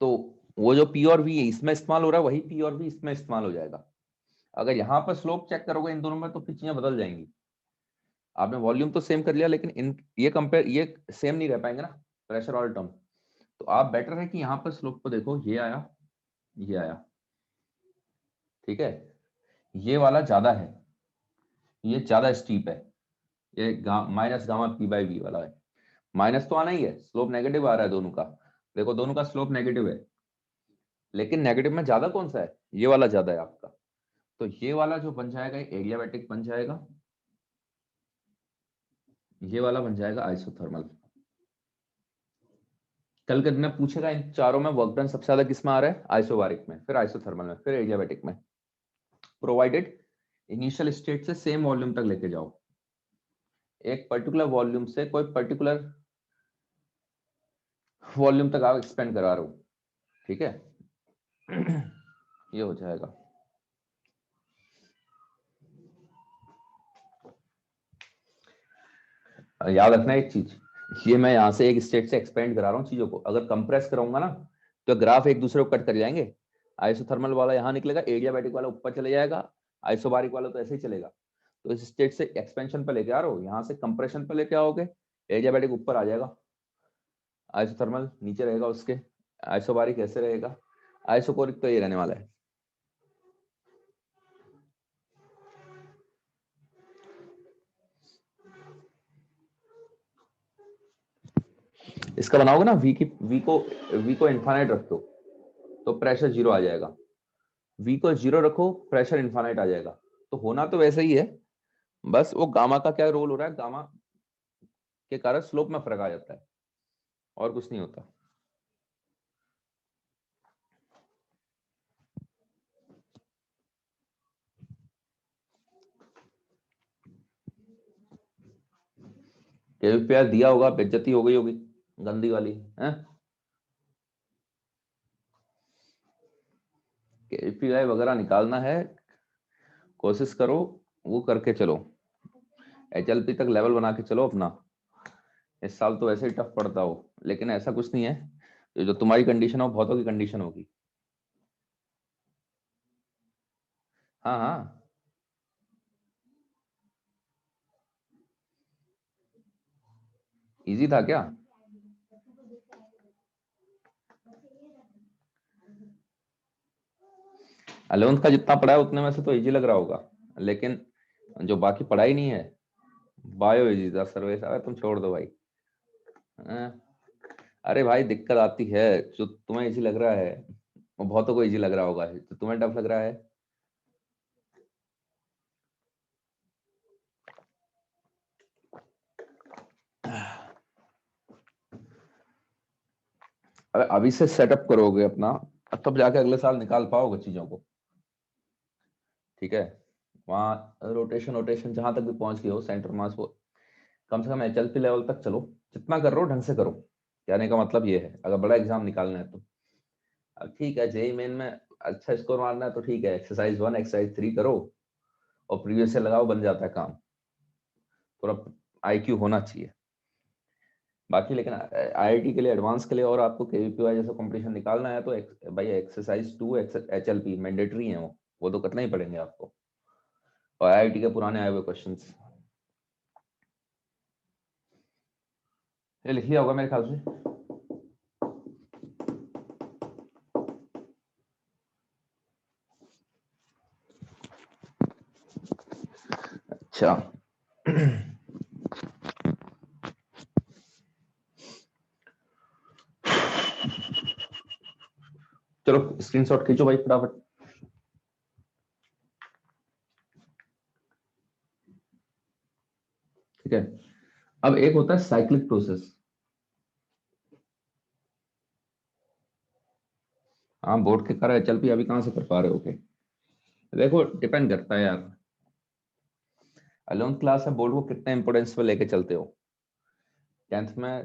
तो वो जो पी और वी इसमें इस्तेमाल हो रहा है, वही पी और वी इसमें इस्तेमाल हो जाएगा। अगर यहाँ पर स्लोप चेक करोगे इन दोनों में, तो फिर चीजें बदल जाएंगी। आपने वॉल्यूम तो सेम कर लिया, लेकिन इन ये सेम नहीं रह पाएंगे ना, प्रेशर और टर्म। तो आप बेटर है कि यहाँ पर स्लोप को देखो, ये आया, ये आया। ठीक है, ये वाला ज्यादा है, ये ज्यादा स्टीप है, ये minus gamma P by V वाला है। माइनस तो आना ही है, स्लोप नेगेटिव आ रहा है दोनों का, देखो दोनों का स्लोप नेगेटिव है। लेकिन नेगेटिव में ज्यादा कौन सा है, ये वाला ज्यादा है आपका, तो ये वाला जो बन जाएगा एडियाबैटिक बन जाएगा, ये वाला बन जाएगा आइसोथर्मल। कल के दिन में पूछेगा इन चारों में वर्क डन सबसे ज्यादा किस में आ रहा है, आइसोबारिक में, फिर आइसोथर्मल में, फिर एडियाबैटिक में, प्रोवाइडेड इनिशियल स्टेट से सेम वॉल्यूम तक लेके जाओ, एक पर्टिकुलर वॉल्यूम से कोई पर्टिकुलर वॉल्यूम तक आप एक्सपेंड करा रहे हो, ठीक है। ये हो जाएगा। याद रखना एक चीज, ये मैं यहाँ से एक स्टेट से एक्सपेंड करा रहा हूँ चीजों को, अगर कंप्रेस कराऊंगा ना तो ग्राफ एक दूसरे को कट कर जाएंगे, आइसोथर्मल वाला यहाँ निकलेगा, एडियाबैटिक वाला ऊपर चले जाएगा, आइसोबारिक वाला तो ऐसे ही चलेगा। तो इस स्टेट से एक्सपेंशन पे लेके आ रहा हो, यहाँ से कंप्रेशन पे लेके आओगे, एडियाबैटिक ऊपर आ जाएगा, आइसोथर्मल नीचे रहेगा उसके, आइसोबारिक ऐसे रहेगा, आइसोकोरिक तो ये रहने वाला है। इसका बनाओगे ना वी को इन्फानाइट रख दो तो प्रेशर जीरो आ जाएगा, वी को जीरो रखो प्रेशर इन्फानाइट आ जाएगा। तो होना तो वैसे ही है, बस वो गामा का क्या रोल हो रहा है, गामा के कारण स्लोप में फर्क आ जाता है, और कुछ नहीं होता। केवीपीआर दिया होगा, बेइज्जती हो गई होगी गंदी वाली है। केवीपीआई वगैरह निकालना है, कोशिश करो, वो करके चलो, एचएलपी तक लेवल बना के चलो अपना। इस साल तो वैसे ही टफ पड़ता हो, लेकिन ऐसा कुछ नहीं है, जो तुम्हारी कंडीशन हो बहुतों की कंडीशन होगी। हाँ हाँ, इजी था क्या? 11th का जितना पढ़ा है उतने में से तो इजी लग रहा होगा, लेकिन जो बाकी पढ़ाई नहीं है, बायो इजी था, सर्विस, अरे तुम छोड़ दो भाई। हाँ, अरे भाई दिक्कत आती है, जो तुम्हें इजी लग रहा है वो बहुतों को इजी लग रहा होगा, जो तुम्हें टफ लग रहा है। अरे अभी से सेटअप करोगे अपना, तब जाके अगले साल निकाल पाओगे चीजों को, ठीक है। वहाँ रोटेशन रोटेशन जहां तक भी पहुंच गए हो, सेंटर मास को कम से कम एचएलपी लेवल तक चलो, जितना कर रहे हो ढंग से करो। कहने का मतलब ये है, अगर बड़ा एग्जाम निकालना है तो अब ठीक है, जेई मेन में अच्छा स्कोर मारना है तो ठीक है, एक्सरसाइज 1 एक्सरसाइज 3 करो और प्रीवियस से लगाओ, बन जाता है काम। थोड़ा आईक्यू होना चाहिए बाकी, लेकिन आईआईटी के लिए, एडवांस के लिए, और आपको केवीपीवाई जैसा कंपटीशन निकालना है तो भाई एक्सरसाइज 2 एचएलपी मैंडेटरी है, वो तो करना ही पड़ेंगे आपको, और आईआईटी के पुराने आए हुए क्वेश्चंस ये लिख लिया होगा मेरे ख्याल से। अच्छा चलो स्क्रीनशॉट खींचो भाई फटाफट। ठीक है, अब एक होता है साइक्लिक प्रोसेस। हाँ, बोर्ड के कर एचएलपी अभी कहाँ से कर पा रहे हो के, देखो डिपेंड करता है यार, 11th क्लास में बोर्ड को कितने इंपोर्टेंस पे लेके चलते हो। 10th में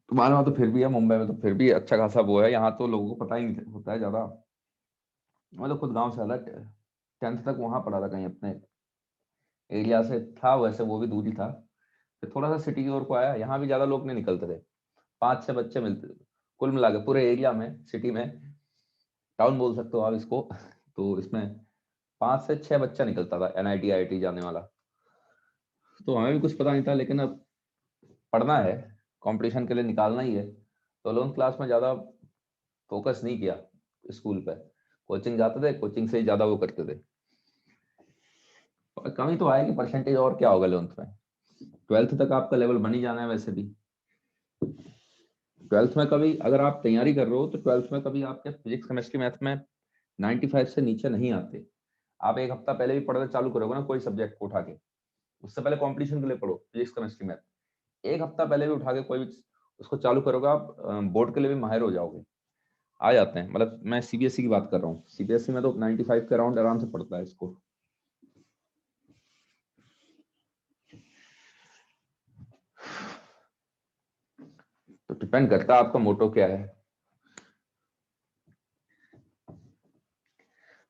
तुम्हारे वहां तो फिर भी है, मुंबई में तो फिर भी अच्छा खासा वो है, यहाँ तो लोगों को पता ही नहीं होता है ज्यादा। मैं तो खुद गांव से अलग 10th तक वहां पढ़ा था, कहीं अपने एरिया से था, वैसे वो भी दूर ही था, फिर थोड़ा सा सिटी की ओर को आया, यहाँ भी ज्यादा लोग नहीं निकलते थे, 5-6 बच्चे मिलते थे कुल मिला के पूरे एरिया में, सिटी में, टाउन बोल सकते हो आप इसको। तो इसमें 5 से 6 बच्चा निकलता था एनआईटी आईआईटी जाने वाला, तो हमें भी कुछ पता नहीं था, लेकिन अब पढ़ना है, कंपटीशन के लिए निकालना ही है, तो 11th क्लास में ज्यादा फोकस नहीं किया स्कूल पे, कोचिंग जाते थे, कोचिंग से ही ज्यादा वो करते थे, और कमी तो आएगी परसेंटेज, और क्या होगा 11th में, 12th तक आपका लेवल बन ही जाना है वैसे भी। ट्वेल्थ में कभी अगर आप तैयारी कर रहे हो तो ट्वेल्थ में कभी आपके फिजिक्स केमिस्ट्री मैथ में 95 से नीचे नहीं आते। आप एक हफ्ता पहले भी पढ़ना चालू करोगे ना कोई सब्जेक्ट को उठा के, उससे पहले कंपटीशन के लिए पढ़ो फिजिक्स केमिस्ट्री मैथ, एक हफ्ता पहले भी उठा के कोई भी उसको चालू करोगे आप बोर्ड के लिए भी माहिर हो जाओगे। आ जाते हैं, मतलब मैं सीबीएसई की बात कर रहा हूँ, सीबीएसई में तो 95 के अराउंड आराम से पड़ता है इसको। तो डिपेंड करता है आपका मोटो क्या है।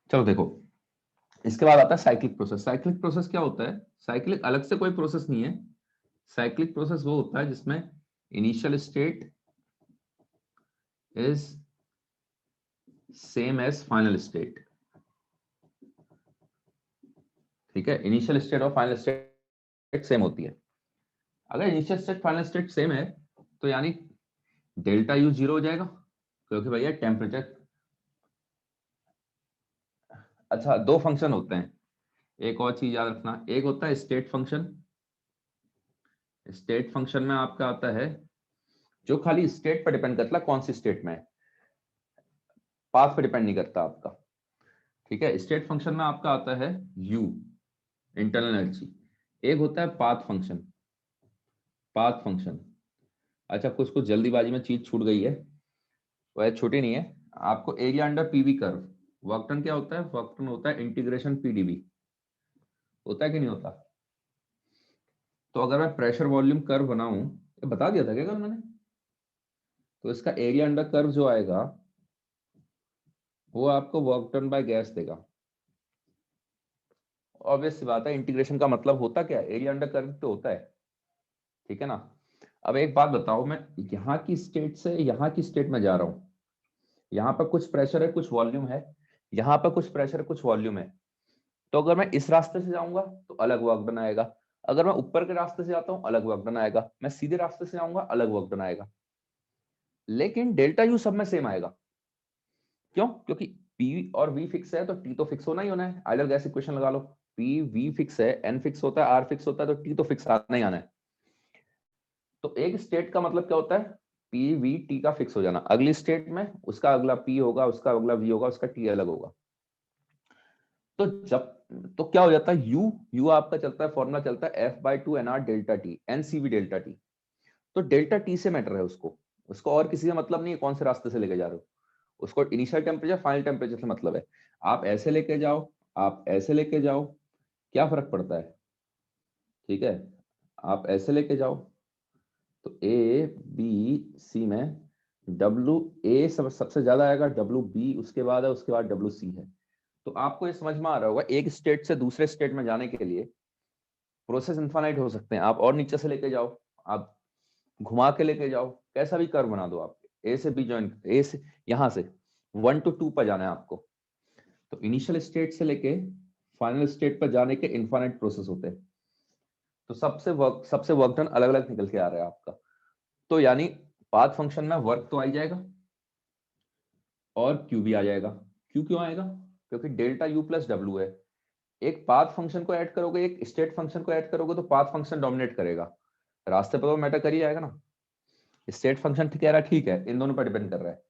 चलो देखो, इसके बाद आता है साइक्लिक प्रोसेस। साइक्लिक प्रोसेस क्या होता है? साइक्लिक अलग से कोई प्रोसेस नहीं है। साइक्लिक प्रोसेस वो होता है जिसमें initial state is same as final state. ठीक है, इनिशियल स्टेट और फाइनल स्टेट सेम होती है। अगर initial state final state same है तो यानी डेल्टा यू जीरो हो जाएगा, क्योंकि भैया टेम्परेचर। अच्छा, दो फंक्शन होते हैं, एक और चीज याद रखना, एक होता है स्टेट फंक्शन। स्टेट फंक्शन में आपका आता है जो खाली स्टेट पर डिपेंड करता है, कौन सी स्टेट में है, पाथ पर डिपेंड नहीं करता आपका। ठीक है, स्टेट फंक्शन में आपका आता है यू, इंटरनल एनर्जी। एक होता है पाथ फंक्शन। पाथ फंक्शन, अच्छा कुछ कुछ जल्दीबाजी में चीज छूट गई है, वह छोटी नहीं है। आपको area under PV curve, work done क्या होता है? वर्क डन होता है इंटीग्रेशन पीडीवी, होता है कि नहीं होता? तो अगर मैं प्रेशर वॉल्यूम कर्व बनाऊं, ये बता दिया था क्या कल मैंने? तो इसका एरिया अंडर कर्व जो आएगा वो आपको वर्क डन बाय गैस देगा। ऑब्वियस सी बात है, इंटीग्रेशन का मतलब होता क्या है? एरिया अंडर कर्व तो होता है। ठीक है ना? अब एक बात बताओ, मैं यहाँ की स्टेट से यहाँ की स्टेट में जा रहा हूँ, यहाँ पर कुछ प्रेशर है कुछ वॉल्यूम है, यहाँ पर कुछ प्रेशर है कुछ वॉल्यूम है। तो अगर मैं इस रास्ते से जाऊंगा तो अलग वर्क डन आएगा, अगर मैं ऊपर के रास्ते से जाता हूँ अलग वर्क डन आएगा, मैं सीधे रास्ते से जाऊंगा अलग वर्क डन आएगा। लेकिन डेल्टा यू सब में सेम आएगा। क्यों? क्योंकि पी और वी फिक्स है तो टी तो फिक्स होना ही होना है। आइडल गैस इक्वेशन लगा लो, पी वी फिक्स है, एन फिक्स होता है, आर फिक्स होता है, तो टी तो फिक्स आना ही आना है। तो एक स्टेट का मतलब क्या होता है? पी वी टी का फिक्स हो जाना। अगली स्टेट में उसका अगला पी होगा, उसका अगला वी होगा, उसका टी अलग होगा। तो जब तो क्या हो जाता है? यू यू आपका चलता है, फॉर्मूला चलता है F by two N R delta T, N C V delta T. तो डेल्टा टी से मैटर है उसको, उसको और किसी से मतलब नहीं है कौन से रास्ते से लेके जा रहे हो, उसको इनिशियल टेम्परेचर फाइनल टेम्परेचर से मतलब है। आप ऐसे लेके जाओ, आप ऐसे लेके जाओ, क्या फर्क पड़ता है? ठीक है, आप ऐसे लेके जाओ तो ए बी सी में डब्ल्यू ए सबसे ज्यादा आएगा, डब्ल्यू बी उसके बाद है, उसके बाद डब्ल्यू सी है। तो आपको ये समझ में आ रहा होगा, एक स्टेट से दूसरे स्टेट में जाने के लिए प्रोसेस इनफाइनाइट हो सकते हैं। आप और नीचे से लेके जाओ, आप घुमा के लेके जाओ, कैसा भी कर्व बना दो, आप ए से बी ज्वाइन, ए से यहां से 1 to 2 पर जाना है आपको। तो इनिशियल स्टेट से लेके फाइनल स्टेट पर जाने के इनफाइनाइट प्रोसेस होते हैं। तो सबसे वर्क डन अलग अलग निकल के आ रहा है आपका। तो यानी पाथ फंक्शन में वर्क तो आ ही जाएगा और क्यू भी आ जाएगा। क्यू क्यों आएगा? क्योंकि डेल्टा यू प्लस डब्ल्यू है। एक पाथ फंक्शन को ऐड करोगे, एक स्टेट फंक्शन को ऐड करोगे, तो पाथ फंक्शन डोमिनेट करेगा, रास्ते पर तो मैटर कर ही जाएगा ना। स्टेट फंक्शन कह रहा है ठीक है, इन दोनों पर डिपेंड कर रहा है,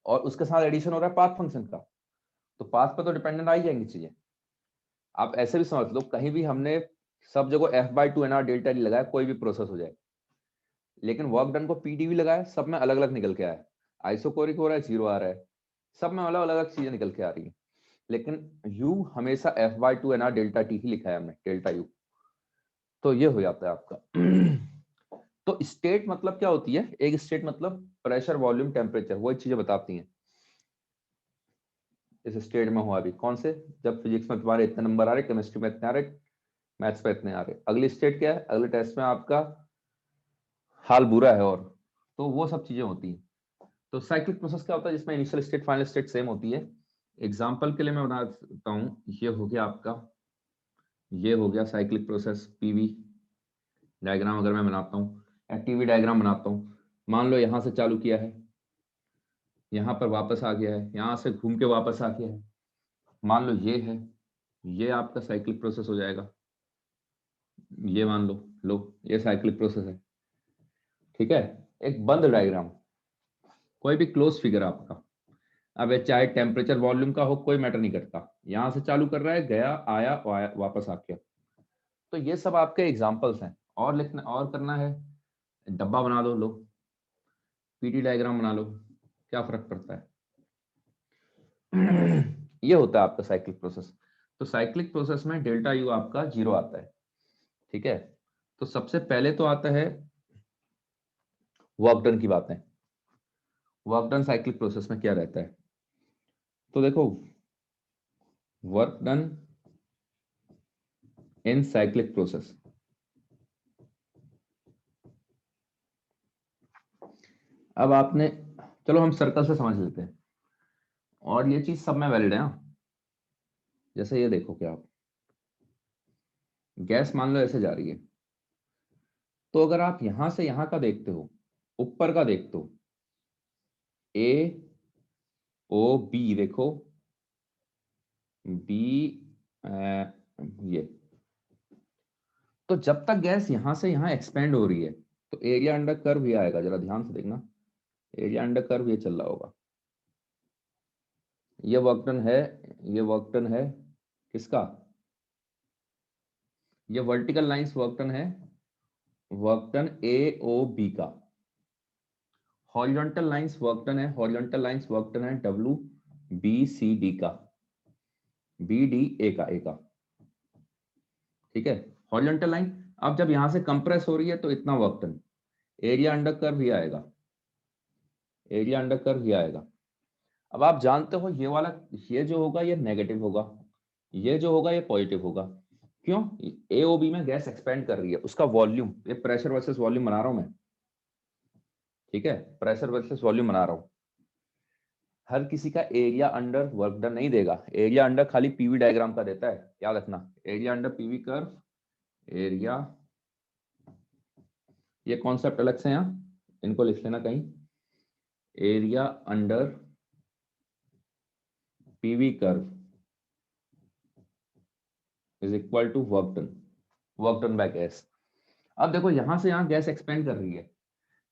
और उसके साथ एडिशन हो रहा है पाथ फंक्शन का, तो पाथ पर तो डिपेंडेंट आ ही जाएंगी चीजें। आप ऐसे भी समझ लो, कहीं भी हमने सब जगह F by two N R delta D लगाया, कोई भी प्रोसेस हो जाए, लेकिन वर्क डन को पीडीवी लगाया, सब में अलग अलग निकल के आया। आइसोकोरिक हो रहा है, जीरो आ रहा है, सब में अलग अलग चीजें निकल के आ रही है। लेकिन यू हमेशा f by two N R delta t ही लिखा है हमने, डेल्टा यू। तो ये हो जाता है आपका। तो स्टेट मतलब क्या होती है? एक स्टेट मतलब प्रेशर वॉल्यूम टेम्परेचर, वही चीजें बताती हैं। इस स्टेट में हुआ अभी कौन से, जब फिजिक्स में तुम्हारे इतने नंबर आ रहे, केमिस्ट्री में इतने आ रहे, मैथ्स में इतने आ रहे, अगली स्टेट क्या है, अगले टेस्ट में आपका हाल बुरा है। और तो वो सब चीजें होती हैं। तो साइक्लिक प्रोसेस क्या होता है? जिसमें initial state final state same होती है। एग्जाम्पल के लिए मैं बता देता हूँ, ये हो गया आपका, ये हो गया साइक्लिक प्रोसेस। पीवी डायग्राम अगर मैं बनाता हूँ या टीवी डायग्राम बनाता हूँ, मान लो यहाँ से चालू किया है, यहाँ पर वापस आ गया है, यहाँ से घूम के वापस आ गया है, मान लो ये है, ये आपका साइक्लिक प्रोसेस हो जाएगा। ये मान लो, लो ये साइक्लिक प्रोसेस है। ठीक है, एक बंद डायग्राम, कोई भी क्लोज फिगर आपका, अब ये चाहे टेम्परेचर वॉल्यूम का हो, कोई मैटर नहीं करता, यहां से चालू कर रहा है, गया आया वापस आ गया। तो ये सब आपके एग्जांपल्स हैं। और लिखना और करना है, डब्बा बना दो, लो पीटी डायग्राम बना लो, क्या फर्क पड़ता है। ये होता है आपका साइक्लिक प्रोसेस। तो साइक्लिक प्रोसेस में डेल्टा यू आपका 0 आता है, ठीक है। तो सबसे पहले तो आता है वर्क डन की बातें। वर्क डन साइक्लिक प्रोसेस में क्या रहता है, तो देखो work done in cyclic process, अब आपने, चलो हम सर्कल से समझ लेते हैं, और ये चीज सब में वैलिड है। हाँ? जैसे ये देखो क्या आप, गैस मान लो ऐसे जा रही है, तो अगर आप यहां से यहां का देखते हो, ऊपर का देखते हो, ए ओ बी, देखो बी, ये, तो जब तक गैस यहां से यहां एक्सपेंड हो रही है, तो एरिया अंडर कर्व ये आएगा, जरा ध्यान से देखना, एरिया अंडर कर्व ये चल रहा होगा। ये वर्क डन है, ये वर्क डन है किसका, ये वर्टिकल लाइंस वर्क डन है, वर्क डन ए ओ बी का। हॉरिजॉन्टल लाइंस वर्क डन है, हॉरिजॉन्टल लाइंस वर्क डन है डब्ल्यू बी सी डी का, बी डी ए का, ठीक है। हॉरिजॉन्टल लाइन अब जब यहां से कंप्रेस हो रही है तो इतना work done, area under curve ही आएगा, एरिया अंडर कर्व ही आएगा। अब आप जानते हो ये वाला, ये जो होगा ये नेगेटिव होगा, ये जो होगा ये पॉजिटिव होगा। क्यों, एओबी में गैस एक्सपेंड कर रही है, उसका वॉल्यूम, ये प्रेशर वर्सेस वॉल्यूम बना रहा हूं मैं, ठीक है, प्रेशर वर्सेस वॉल्यूम बना रहा हूं। हर किसी का एरिया अंडर वर्क डन नहीं देगा, एरिया अंडर खाली पीवी डायग्राम का देता है, याद रखना, area under PV curve, area, ये कॉन्सेप्ट अलग से यहाँ इनको लिख लेना कहीं, area under PV curve is equal to work done, work done by gas. अब देखो यहां से यहां गैस एक्सपेंड कर रही है,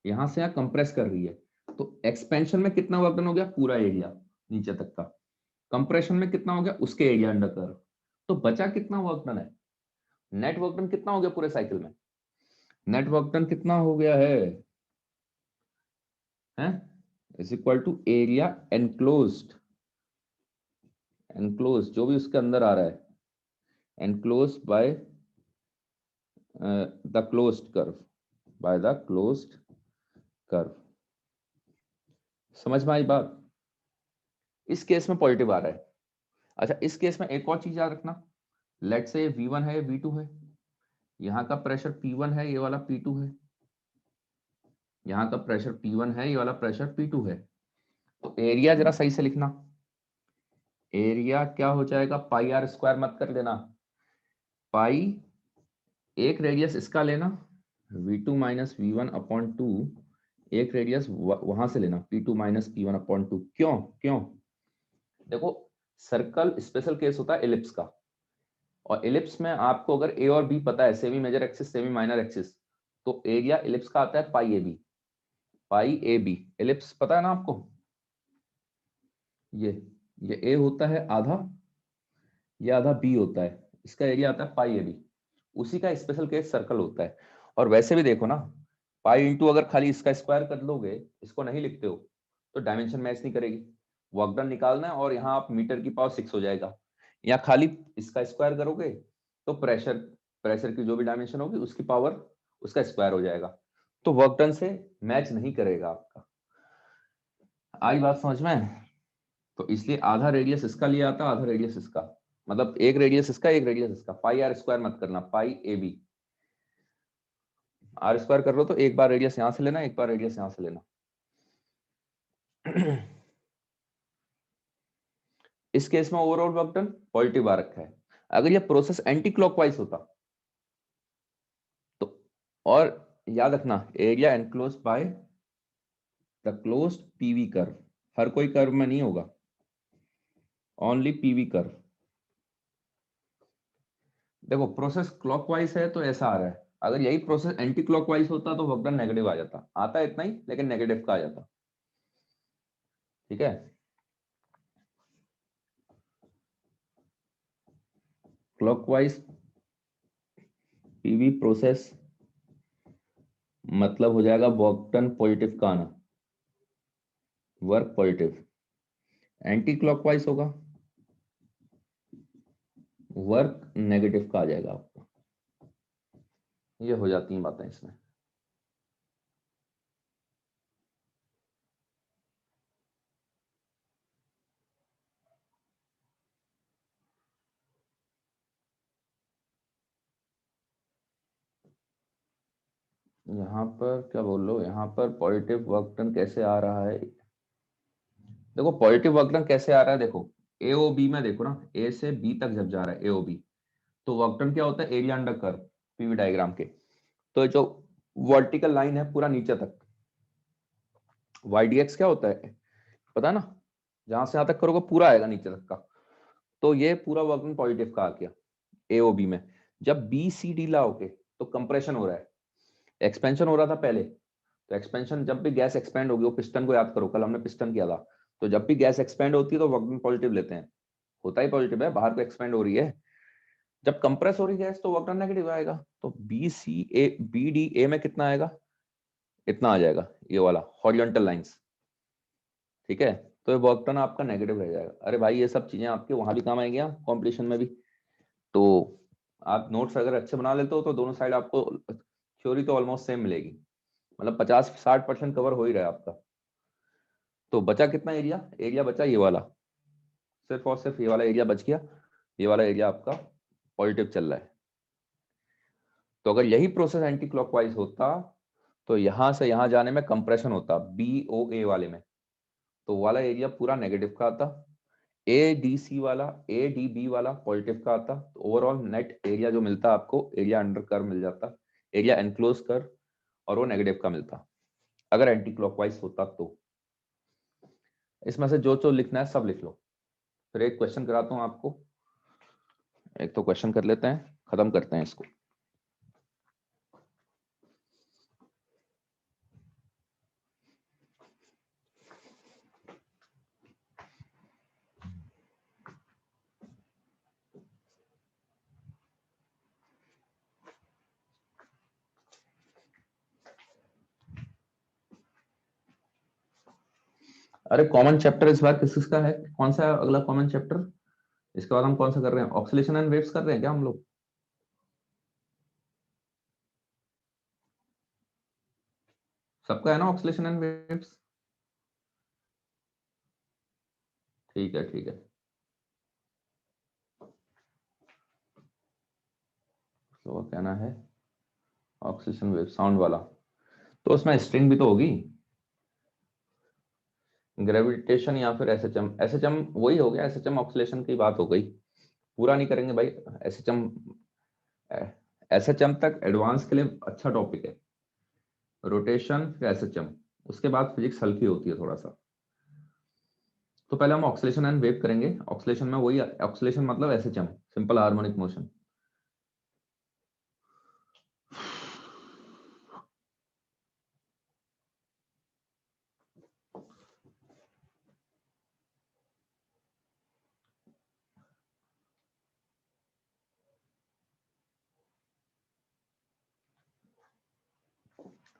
यहां से यहां कंप्रेस कर रही है, तो एक्सपेंशन में कितना वर्क डन हो गया, पूरा एरिया नीचे तक का, कंप्रेशन में कितना हो गया, उसके एरिया अंडर कर्व, तो बचा कितना वर्क डन है, नेट वर्क डन कितना हो गया पूरे साइकिल में, नेट वर्क डन कितना हो गया है is equal to area enclosed, enclose जो भी उसके अंदर आ रहा है, enclosed by the closed curve, by the closed curve. समझ में आई बात, इस केस में पॉजिटिव आ रहा है। अच्छा इस केस में एक और चीज याद रखना, लेट से V1 है, V2 है, यहाँ का प्रेशर P1 है, ये वाला P2 है, यहाँ का प्रेशर P1 है, ये वाला प्रेशर P2 है, तो एरिया जरा सही से लिखना, एरिया क्या हो जाएगा, पाई आर स्क्वायर मत कर लेना, पाई एक रेडियस इसका लेना, V2 माइनस V1 अपॉन 2, एक रेडियस वहां से लेना P2 माइनस P1 अपॉन 2। क्यों क्यों, देखो सर्कल स्पेशल केस होता है एलिप्स का, और एलिप्स में आपको अगर ए और बी पता है, semi major axis semi minor axis, तो एरिया एलिप्स का आता है pi a b, pi a b, ellipse पता है ना आपको, ये ए होता है आधा, ये आधा बी होता है, इसका एरिया आता है पाई ए बी, उसी का स्पेशल केस सर्कल होता है। और वैसे भी देखो ना, पाई इंटू अगर खाली इसका स्क्वायर कर लोगे, इसको नहीं लिखते हो, तो डायमेंशन मैच नहीं करेगी, वर्क डन निकालना है और यहाँ आप मीटर की पावर 6 हो जाएगा, या खाली इसका स्क्वायर करोगे तो प्रेशर, प्रेशर की जो भी डायमेंशन होगी उसकी पावर उसका स्क्वायर हो जाएगा, तो वर्क डन से मैच नहीं करेगा आपका। आई बात समझ में, तो इसलिए आधा रेडियस इसका लिया आता, आधा रेडियस इसका, मतलब एक रेडियस इसका एक रेडियस इसका, पाई आर स्क्वायर मत करना, पाई ए बी, आर स्क्वायर कर लो तो एक बार रेडियस यहां से लेना, एक बार रेडियस यहां से लेना। इस केस में ओवरऑल वर्क डन पॉजिटिव आ रखा है, अगर ये प्रोसेस एंटी क्लॉकवाइज होता तो, और याद रखना area enclose by the closed PV curve, हर कोई कर्व में नहीं होगा, ओनली पीवी कर्व। देखो प्रोसेस क्लॉकवाइज है तो ऐसा आ रहा है, अगर यही प्रोसेस एंटी क्लॉकवाइज होता तो वर्क डन नेगेटिव आ जाता, आता है इतना ही लेकिन नेगेटिव का आ जाता। ठीक है। क्लॉकवाइज पीवी प्रोसेस मतलब हो जाएगा वर्क डन पॉजिटिव का आना, वर्क पॉजिटिव। एंटी क्लॉकवाइज होगा, वर्क नेगेटिव का आ जाएगा आपको। ये हो जाती हैं बातें इसमें। यहाँ पर क्या बोल लो, यहाँ पर पॉजिटिव वर्क डन कैसे आ रहा है, देखो पॉजिटिव वर्क डन कैसे आ रहा है, देखो एओबी में देखो ना, ए से बी तक जब जा रहा है एओबी, तो वर्क डन क्या होता है, area under curve PV diagram के। तो जो वर्टिकल लाइन है पूरा नीचे तक, वाईडीएक्स क्या होता है पता है ना, जहां से यहां तक करोगे पूरा आएगा नीचे तक का। तो ये पूरा वर्क डन पॉजिटिव का आ गया एओबी में। जब बी सी डी लाओगे तो कंप्रेशन हो रहा है, एक्सपेंशन हो रहा था पहले। तो एक्सपेंशन, जब भी गैस एक्सपेंड होगी, वो पिस्टन को याद करो, कल हमने पिस्टन किया था। तो जब भी गैस एक्सपेंड होती है तो वर्क डन पॉजिटिव लेते हैं, होता ही पॉजिटिव है, बाहर को एक्सपेंड हो रही है। जब कंप्रेस हो रही गैस तो वर्क डन नेगेटिव आएगा। तो B C A B D A में कितना आएगा, इतना आ जाएगा, ये वाला हॉरिजॉन्टल लाइंस। ठीक है, तो ये वर्क डन आपका नेगेटिव रह जाएगा। अरे भाई ये सब चीजें आपके वहां भी काम आएंगी, कॉम्पिटिशन में भी। तो आप नोट्स अगर अच्छे बना लेते हो तो दोनों साइड आपको थ्योरी तो ऑलमोस्ट सेम मिलेगी, मतलब 50-60% कवर हो ही रहा है आपका। तो बचा कितना एरिया, एरिया बचा ये वाला, सिर्फ और सिर्फ ये वाला एरिया बच गया। ये वाला एरिया आपका पॉजिटिव चल रहा है। तो अगर यही प्रोसेस एंटी क्लॉकवाइज होता तो यहां से यहां जाने में कंप्रेशन होता बी ओ ए वाले में, तो वाला एरिया पूरा नेगेटिव का आता, ए डी सी वाला ए डी बी वाला पॉजिटिव का आता। तो ओवरऑल नेट एरिया जो मिलता आपको, एरिया अंडर कर्व मिल जाता, एरिया एनक्लोज कर्व, और वो नेगेटिव का मिलता अगर एंटी क्लॉकवाइज होता तो। इसमें से जो जो लिखना है सब लिख लो। फिर एक क्वेश्चन कराता हूं आपको, एक तो क्वेश्चन कर लेते हैं, खत्म करते हैं इसको। अरे कॉमन चैप्टर इस बार किस किसका है, कौन सा है अगला कॉमन चैप्टर? इसके बाद हम कौन सा कर रहे हैं, ऑक्सीलेशन एंड वेव्स कर रहे हैं क्या हम लोग? सबका है ना ऑक्सीलेशन एंड वेव्स? ठीक है ठीक है। तो वो कहना है ऑक्सीलेशन वेव साउंड वाला, तो उसमें स्ट्रिंग भी तो होगी, ग्रेविटेशन या फिर एसएचएम। एसएचएम वही हो गया, एसएचएम ऑक्सीलेशन की बात हो गई, पूरा नहीं करेंगे भाई। एसएचएम, एसएचएम तक एडवांस के लिए अच्छा टॉपिक है, रोटेशन फिर एसएचएम, उसके बाद फिजिक्स हल्की होती है थोड़ा सा। तो पहले हम ऑक्सीलेशन एंड वेव करेंगे। ऑक्सीलेशन में वही, ऑक्सीलेशन मतलब एसएचएम, सिंपल हार्मोनिक मोशन।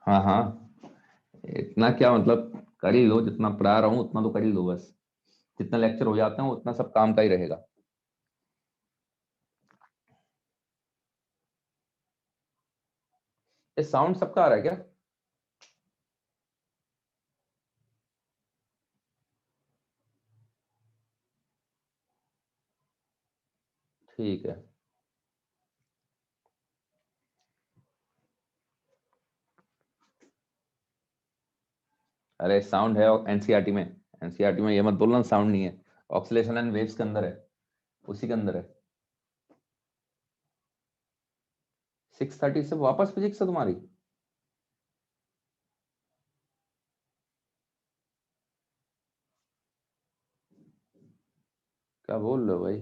हाँ हाँ, इतना क्या मतलब, कर ही लो, जितना पढ़ा रहा हूँ उतना तो कर ही लो बस। जितना लेक्चर हो जाते हैं उतना सब काम का ही रहेगा। ये साउंड सबका आ रहा है क्या? ठीक है। अरे साउंड है एनसीईआरटी में, एनसीईआरटी में ये मत बोलना साउंड नहीं है, ऑक्सीलेशन एंड वेव्स के अंदर है, उसी के अंदर है। 6:30 से वापस फिजिक्स है तुम्हारी? क्या बोल रहे हो भाई?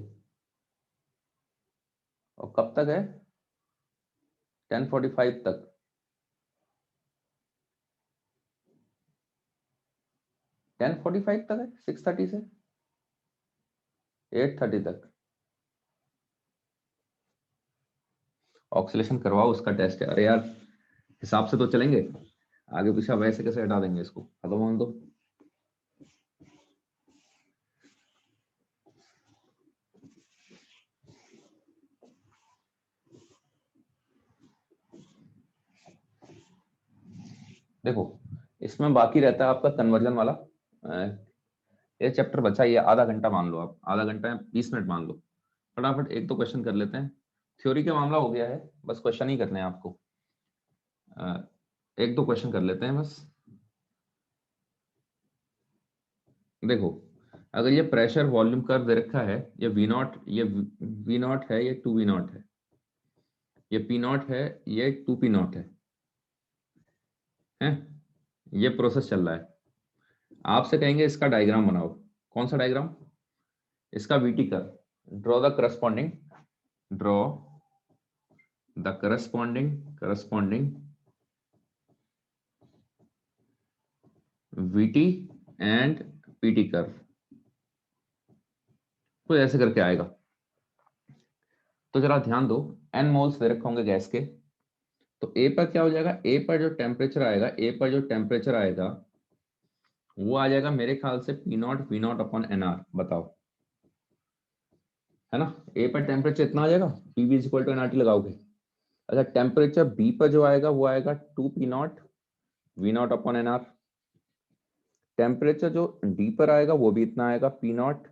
और कब तक है? 10:45 तक? 10:45 तक है, 6:30 से 8:30 तक। ऑक्सीलेशन करवाओ, उसका टेस्ट है। अरे यार हिसाब से तो चलेंगे, आगे पीछे वैसे कैसे हटा देंगे इसको, खत्म होने दो। देखो इसमें बाकी रहता है आपका कन्वर्जन वाला। ये चैप्टर बचा, ये आधा घंटा मान लो, आप आधा घंटा 20 मिनट मान लो। फटाफट एक दो क्वेश्चन कर लेते हैं। थ्योरी का मामला हो गया है, बस क्वेश्चन ही करने हैं आपको। एक दो क्वेश्चन कर लेते हैं बस। देखो अगर ये प्रेशर वॉल्यूम कर्व दे रखा है, ये वी नॉट, ये वी नॉट है, ये 2 वी नॉट है, ये पी नॉट है, ये 2 पी नॉट है, ये प्रोसेस चल रहा है। आपसे कहेंगे इसका डायग्राम बनाओ। कौन सा डायग्राम? इसका VT curve. Draw the corresponding, draw the corresponding VT and PT curve. कुछ ऐसे करके आएगा। तो जरा ध्यान दो, एन मोल्स दे रखे होंगे गैस के, तो ए पर क्या हो जाएगा, ए पर जो टेम्परेचर आएगा, ए पर जो टेम्परेचर आएगा वो आ जाएगा मेरे ख्याल से P not V not upon N R. बताओ, है ना? ए पर टेम्परेचर इतना आ जाएगा, P V equal to N R T लगाओगे। अच्छा टेम्परेचर बी पर जो आएगा वो आएगा 2 P not V not upon N R. Temperature जो डी पर आएगा वो भी इतना आएगा, P not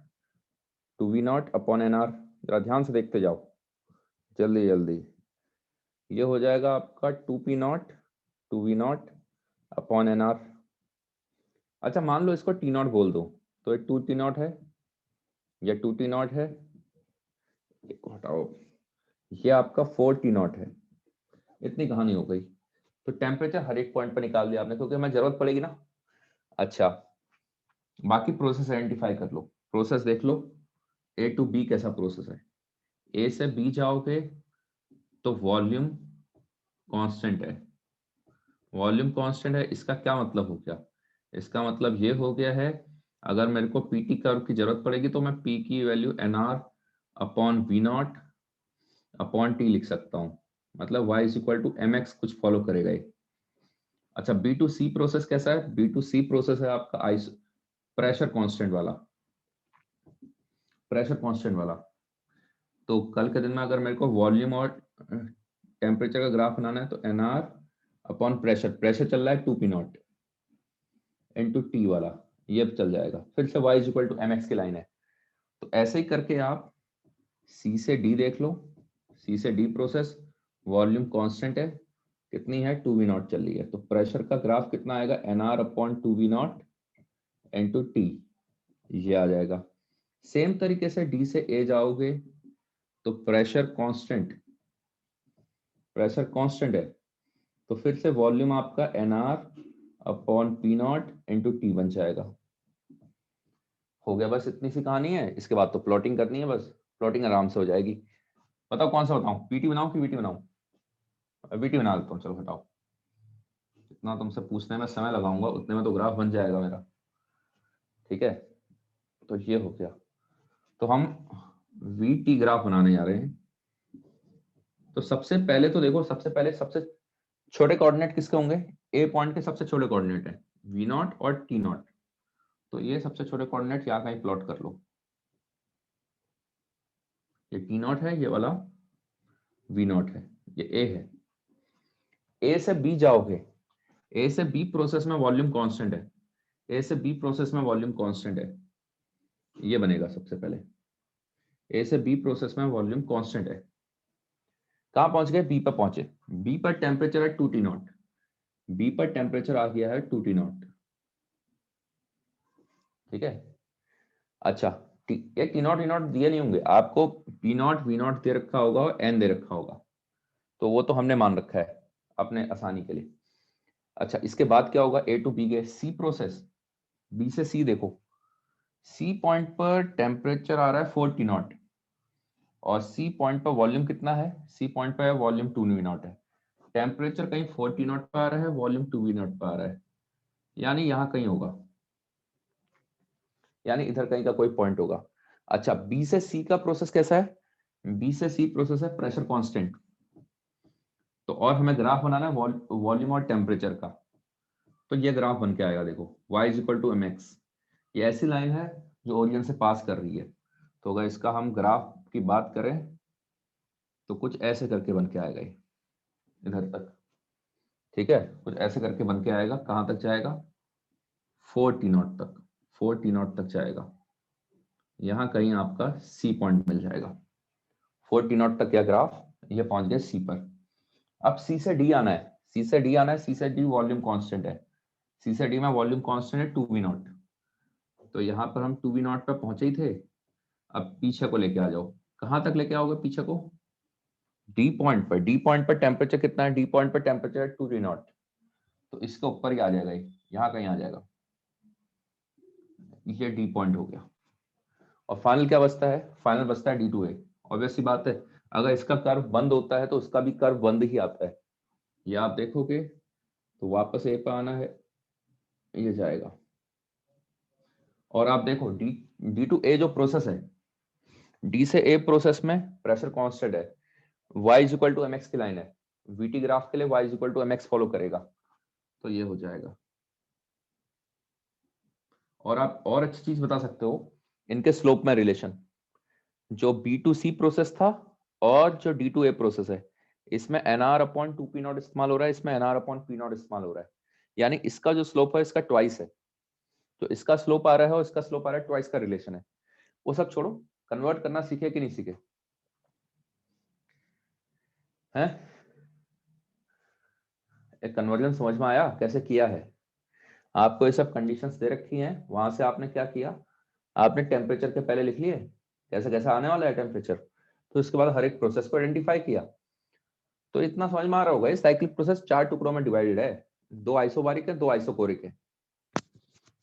2 V not upon N R. जरा ध्यान से देखते जाओ, जल्दी जल्दी। ये हो जाएगा आपका 2 P not 2 V not upon N R. अच्छा मान लो इसको टी नॉट बोल दो, तो ये 2 टी नॉट है, ये 2 टी नॉट है, हटाओ, ये आपका 4 टी नॉट है। इतनी कहानी हो गई। तो टेम्परेचर हर एक पॉइंट पर निकाल दिया आपने, क्योंकि हमें जरूरत पड़ेगी ना। अच्छा बाकी प्रोसेस आइडेंटिफाई कर लो, प्रोसेस देख लो, ए टू बी कैसा प्रोसेस है। ए से बी जाओगे तो वॉल्यूम कांस्टेंट है। वॉल्यूम कांस्टेंट है, इसका क्या मतलब हो गया? इसका मतलब ये हो गया है, अगर मेरे को पीटी कर्व की जरूरत पड़ेगी तो मैं पी की value N R upon V not upon T लिख सकता हूँ। मतलब y is equal to M X कुछ फॉलो करेगा ये। अच्छा बी टू सी प्रोसेस कैसा है? बी टू सी प्रोसेस है आपका आइस प्रेशर कांस्टेंट वाला, प्रेशर कांस्टेंट वाला। तो कल के दिन में अगर मेरे को वॉल्यूम और टेम्परेचर का ग्राफ बनाना है तो N R upon pressure, pressure चल रहा है 2 पी नॉट इंटू टी वाला, ये चल जाएगा। फिर से y is equal to M X की लाइन है। तो ऐसे ही करके आप सी से डी देख लो, सी से डी प्रोसेस, वॉल्यूम कांस्टेंट है, कितनी है 2 वी नॉट चल रही है, तो प्रेशर का ग्राफ कितना आएगा, N R upon 2 V not into T, ये आ जाएगा। सेम तरीके से डी से ए जाओगे तो प्रेशर कांस्टेंट, प्रेशर कांस्टेंट है, तो फिर से वॉल्यूम आपका N R upon P not into T बन जाएगा। हो गया, बस इतनी सी कहानी है। इसके बाद तो प्लॉटिंग करनी है, बस प्लॉटिंग आराम से हो जाएगी। बताओ कौन सा बताऊं, पीटी बनाऊं कि वीटी बनाऊं? वीटी बना लेता हूँ, चलो हटाओ। जितना तुमसे पूछने में समय लगाऊंगा उतने में तो ग्राफ बन जाएगा मेरा। ठीक है, तो ये हो गया। तो हम वीटी ग्राफ बनाने जा रहे हैं। तो सबसे पहले तो देखो, सबसे पहले सबसे छोटे कोऑर्डिनेट किसके होंगे? ए पॉइंट के सबसे छोटे कोऑर्डिनेट है वी नॉट और टी नॉट। तो ये सबसे छोटे कोऑर्डिनेट यहाँ कहीं प्लॉट कर लो। ये टी नॉट है, ये वाला वी नॉट है, ये ए है। ए से बी जाओगे, ए से बी प्रोसेस में वॉल्यूम कांस्टेंट है, ए से बी प्रोसेस में वॉल्यूम कांस्टेंट है, ये बनेगा सबसे पहले। ए से बी प्रोसेस में वॉल्यूम कांस्टेंट है। कहां पहुंच गए? बी पर पहुंचे। बी पर टेम्परेचर है 2 टी नॉट, बी पर टेम्परेचर आ गया है 2 टी नॉट। ठीक है। अच्छा ये टी नॉट दिए नहीं होंगे आपको, पी नॉट वी नॉट दे रखा होगा और एन दे रखा होगा, तो वो तो हमने मान रखा है अपने आसानी के लिए। अच्छा इसके बाद क्या होगा, ए टू बी गए, सी प्रोसेस, बी से सी देखो, सी पॉइंट पर टेम्परेचर आ रहा है 4 टी नॉट और सी पॉइंट पर वॉल्यूम कितना है, सी पॉइंट पर वॉल्यूम 2 वी नॉट है। टेम्परेचर कहीं 4 टी नॉट पर आ रहा है, वॉल्यूम 2 वी नॉट पर आ रहा है, यानी यहाँ कहीं होगा। यानी इधर कहीं का कोई पॉइंट होगा। अच्छा, बी से सी का प्रोसेस कैसा है? बी से सी प्रोसेस है प्रेशर कांस्टेंट। तो और हमें ग्राफ बनाना है वॉल्यूम और टेम्परेचर का। तो ये ग्राफ बन के आएगा, देखो y is equal to mx। ये ऐसी लाइन है जो ओरिजिन से पास कर रही है। तो अगर इसका हम ग्राफ की बात करें तो कुछ ऐसे करके बन के आएगा ये इधर तक। ठीक है, कुछ ऐसे करके बन के आएगा। कहाँ तक जाएगा? 4T0 तक। 4T0 तक जाएगा। यहाँ कहीं आपका सी पॉइंट मिल जाएगा। 4T0 तक क्या ग्राफ, ये पहुंच गए सी पर। अब सी से डी आना है। सी से डी आना है। सी से डी वॉल्यूम कांस्टेंट है। सी से डी में वॉल्यूम कांस्टेंट है 2V0। तो यहाँ पर हम 2V0 पे पहुंचे ही थे। अब पीछे को लेके आ जाओ। कहाँ तक लेके आओगे पीछे को? डी पॉइंट पर। डी पॉइंट पर टेम्परेचर कितना है? डी पॉइंट पर टेम्परेचर है 2T0। तो इसके ऊपर ही आ जाएगा, यहाँ कहीं आ जाएगा। ये डी पॉइंट हो गया। और फाइनल क्या बचता है? फाइनल बचता है D2A। ऑब्वियस सी बात है, अगर इसका कर्व बंद होता है तो उसका भी कर्व बंद ही आता है। ये आप देखोगे तो वापस ए पर आना है, ये जाएगा। और आप देखो D2A जो प्रोसेस है, डी से ए प्रोसेस में प्रेशर कांस्टेंट है। y is equal to mx की लाइन है। VT ग्राफ के लिए y is equal to mx follow करेगा। तो ये हो जाएगा। और आप और अच्छी चीज बता सकते हो, इनके स्लोप में रिलेशन। जो B2C प्रोसेस था और जो D2A प्रोसेस है, इसमें NR अपॉन 2P0 इस्तेमाल हो रहा है, इसमें NR अपॉन P0 इस्तेमाल हो रहा है। यानी इसका जो स्लोप है इसका ट्वाइस है। जो इसका स्लोप आ रहा है और इसका स्लोप आ रहा है, ट्वाइस का रिलेशन है। वो सब छोड़ो, कन्वर्ट करना सीखे कि नहीं सीखे हैं? एक कन्वर्जन समझ में आया कैसे किया है? आपको ये सब कंडीशंस दे रखी हैं, वहां से आपने क्या किया? आपने टेम्परेचर के पहले लिख लिए कैसे कैसे आने वाला है टेम्परेचर। तो इसके बाद हर एक प्रोसेस को आइडेंटिफाई किया। तो इतना समझ में आ रहा होगा, ये साइक्लिक प्रोसेस 4 टुकड़ों में डिवाइडेड है। 2 आइसोबारिक है, 2 आइसोकोरिक है।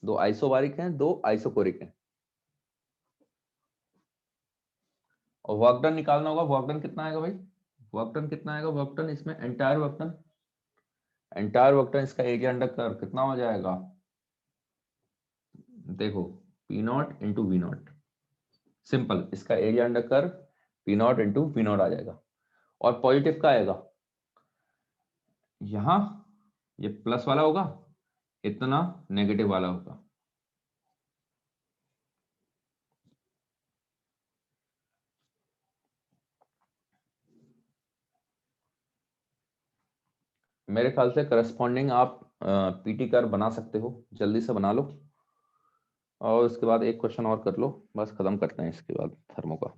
2 आइसोबारिक हैं, 2 आइसोकोरिक हैं। और वर्क डन निकालना होगा। वर्क डन कितना आएगा भाई? वर्क डन कितना आएगा? वर्क डन इसमें entire work done, entire work done इसका एरिया अंडर कर्व कितना हो जाएगा? देखो, P0 इंटू V0। सिंपल, इसका area under curve P0 into V0 आ जाएगा। और पॉजिटिव का आएगा यहां, ये प्लस वाला होगा, इतना नेगेटिव वाला होगा। मेरे ख्याल से करस्पॉन्डिंग आप पीटी कर्व बना सकते हो, जल्दी से बना लो। और उसके बाद एक क्वेश्चन और कर लो, बस खत्म करते हैं इसके बाद थर्मो का।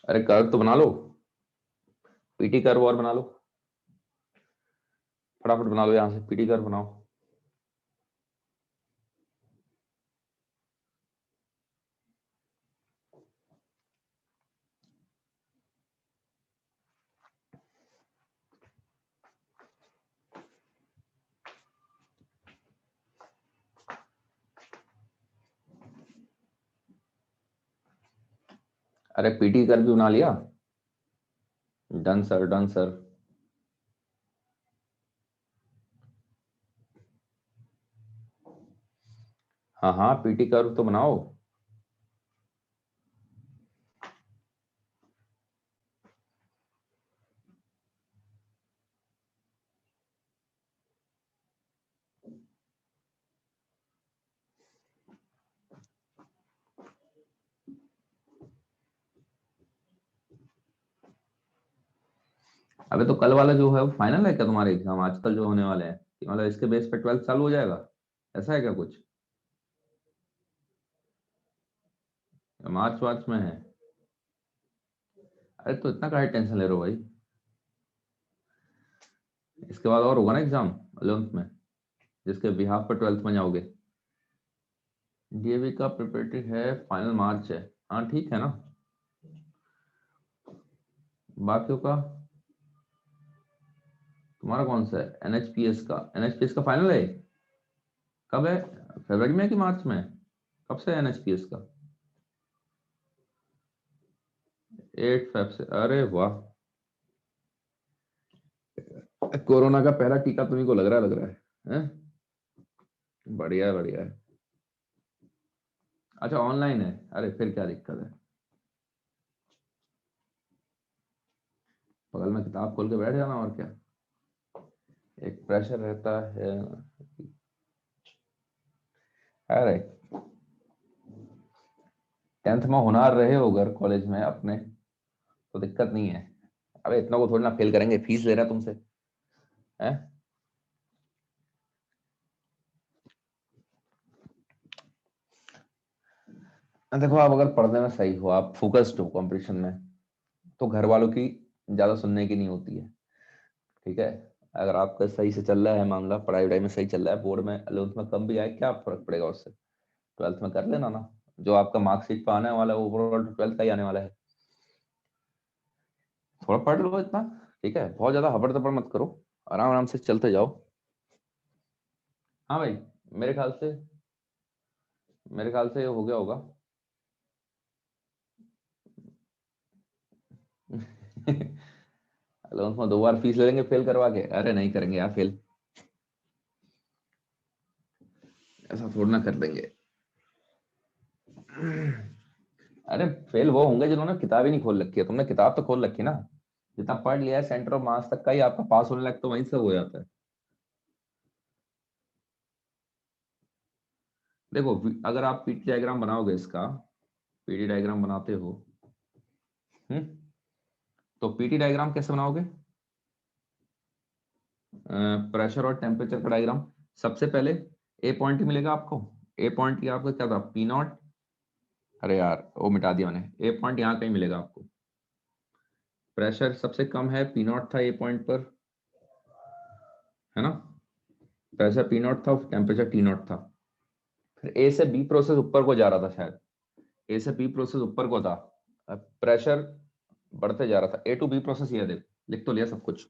अरे कर्व तो बना लो, पीटी कर्व और बना लो, फटाफट बना लो, यहां से पीटी कर्व बनाओ। अरे पीटी कर्व भी बना लिया। Done sir, done sir. हाँ हाँ, पीटी कर्व तो बनाओ। अबे तो कल वाला जो है वो फाइनल है क्या तुम्हारे एग्जाम आजकल जो होने वाले हैं? कि मतलब इसके बेस पे 12th चालू हो जाएगा, ऐसा है क्या कुछ? मार्च वार्च में है? अरे तो इतना काहे टेंशन ले रहे हो भाई? इसके बाद और होगा ना एग्जाम 11th में, जिसके बिहाफ पर 12th में जाओगे। डीएवी का प्रिपरेटरी है, फाइनल मार्च है। हाँ ठीक है ना। बाकियों का तुम्हारा कौन सा है? एनएचपीएस का। एनएचपीएस का फाइनल है? कब है? फरवरी में कि मार्च में? कब से एनएचपीएस का? 8 फेब से। अरे वाह, कोरोना का पहला टीका तुम्ही को लग रहा है? लग रहा है, हैं? बढ़िया है, बढ़िया है। अच्छा ऑनलाइन है, अरे फिर क्या दिक्कत है, बगल में किताब खोल के बैठ जाना, और क्या। एक प्रेशर रहता है। अरे 10th में होनहार रहे हो अगर कॉलेज में अपने, तो दिक्कत नहीं है। अबे इतना को थोड़ी ना फेल करेंगे, फीस ले रहा है तुमसे, है? देखो आप अगर पढ़ने में सही हो, आप फोकस्ड हो कंपटीशन में, तो घर वालों की ज्यादा सुनने की नहीं होती है। ठीक है, अगर आपका सही से चल रहा है मामला, पढ़ाई वढ़ाई में सही चल रहा है, बोर्ड में 11th में कम भी आए क्या फर्क पड़ेगा उससे, 12th में कर लेना ना। जो आपका मार्कशीट पर आने वाला है ओवरऑल 12th का ही आने वाला है। थोड़ा पढ़ लो इतना, ठीक है, बहुत ज्यादा हबड़ दबड़ मत करो, आराम आराम से चलते जाओ। हाँ भाई, मेरे ख्याल से मेरे ख्याल से ये हो गया होगा। अलाउंस में 2 बार फीस ले लेंगे फेल करवा के? अरे नहीं करेंगे यार फेल, ऐसा थोड़ा ना कर देंगे। अरे फेल वो होंगे जिन्होंने किताब ही नहीं खोल रखी है, तुमने किताब तो खोल रखी ना। जितना पढ़ लिया है सेंटर ऑफ मास तक का ही आपका पास होने लायक तो वहीं से हो जाता है। देखो अगर आप पीटी डायग्राम बनाओगे इसका, पीटी डायग्राम बनाते हो, हम्म, तो पीटी डायग्राम कैसे बनाओगे? प्रेशर और टेम्परेचर का डायग्राम। सबसे पहले ए पॉइंट ही मिलेगा आपको। ए पॉइंट की आपका क्या था, पी नॉट। अरे यार वो मिटा दिया मैंने, ए पॉइंट यहाँ कहीं मिलेगा आपको। प्रेशर सबसे कम है, पी नॉट था ए पॉइंट पर, है ना? प्रेशर पी नॉट था, टेम्परेचर टी नॉट था। फिर ए से बी प्रोसेस ऊपर को जा रहा था शायद, ए से बी प्रोसेस ऊपर को था, प्रेशर बढ़ते जा रहा था। ए टू बी प्रोसेस, ये देख, लिख तो लिया सब कुछ।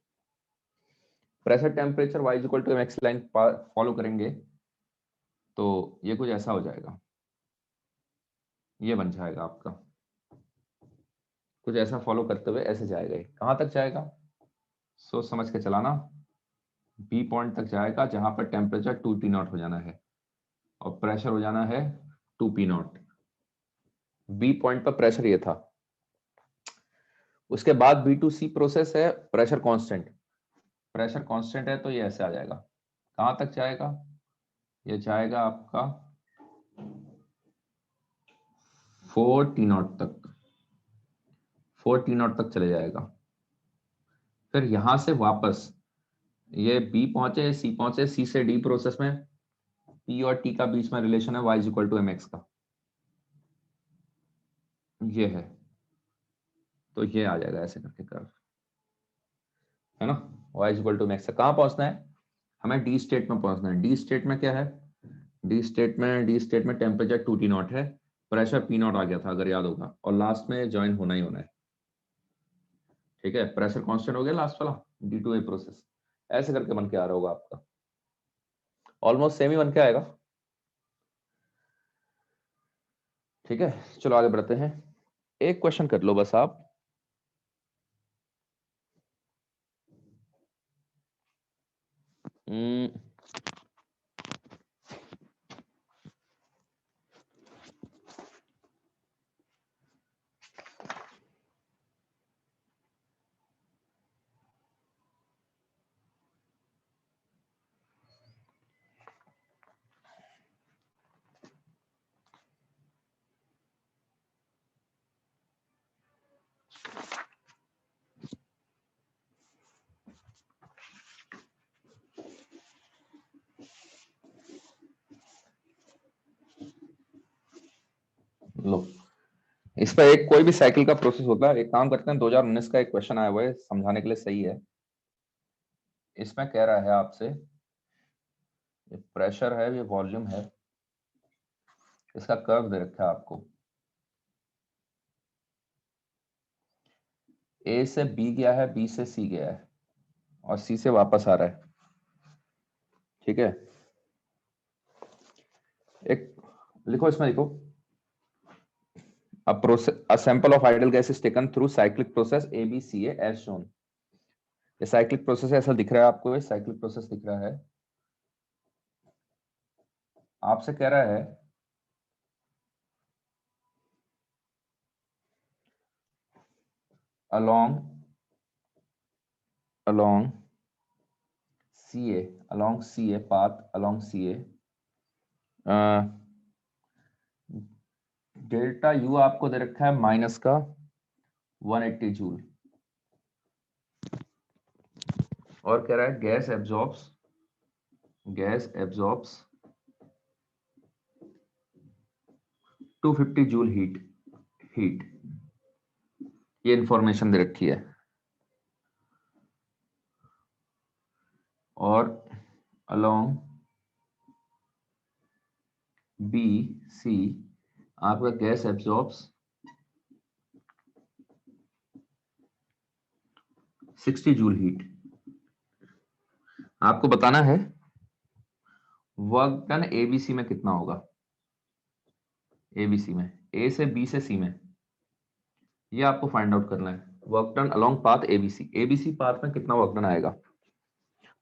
Pressure temperature Y equal to MX line follow करेंगे तो ये कुछ ऐसा हो जाएगा, ये बन जाएगा आपका, कुछ ऐसा फॉलो करते हुए ऐसे जाएगा। ये कहाँ तक जाएगा, सोच समझ के चलाना। बी पॉइंट तक जाएगा जहां पर टेम्परेचर 2 T0 हो जाना है और प्रेशर हो जाना है 2 P0। बी पॉइंट पर प्रेशर ये था। उसके बाद B2C प्रोसेस है, प्रेशर कांस्टेंट। प्रेशर कांस्टेंट है तो ये ऐसे आ जाएगा, कहां तक जाएगा, ये जाएगा आपका 4 T0 तक, 4 T0 तक चले जाएगा। फिर यहां से वापस ये बी पहुंचे, सी पहुंचे, सी से डी प्रोसेस में पी और टी का बीच में रिलेशन है y इक्वल टू mx का, ये है। तो ये आ जाएगा ऐसे करके कर्व, है ना? y इक्वल टू mx से कहां पहुंचना है, हमें डी स्टेट में पहुंचना है। डी स्टेट में क्या है, डी स्टेट में टेम्परेचर 2 T0 है, प्रेशर P0 आ गया था अगर याद होगा, और लास्ट में ज्वाइन होना ही होना है। ठीक है, प्रेशर कांस्टेंट हो गया लास्ट वाला, D2A प्रोसेस, ऐसे करके बन के आ रहा होगा आपका, ऑलमोस्ट सेम ही बन के आएगा। ठीक है, चलो आगे बढ़ते हैं। एक क्वेश्चन कर लो बस आप। हम्म, लो, इस पर एक कोई भी साइकिल का प्रोसेस होता है, एक काम करते हैं, 2019 का एक क्वेश्चन आया हुआ है समझाने के लिए, सही है। इसमें कह रहा है आपसे, ये प्रेशर है, ये वॉल्यूम है, इसका कर्व दे रखा है आपको, ए से बी गया है, बी से सी गया है, और सी से वापस आ रहा है, ठीक है। एक लिखो, इसमें लिखो, a sample of ideal gas is taken through cyclic process ABCA as shown। ये साइक्लिक प्रोसेस ऐसा दिख रहा है आपको, ये साइक्लिक प्रोसेस दिख रहा है। आपसे कह रहा है along CA path along CA delta U आपको दे रखा है माइनस का 180 जूल, और कह रहा है गैस एब्जॉर्ब्स 250 जूल हीट। ये इंफॉर्मेशन दे रखी है। और अलोंग बी सी आपका गैस एब्जॉर्ब्स 60 जूल हीट। आपको बताना है वर्क डन एबीसी में कितना होगा, एबीसी में, ए से बी से सी में, ये आपको फाइंड आउट करना है। Work done along path ABC, ABC path में कितना वर्क डन आएगा।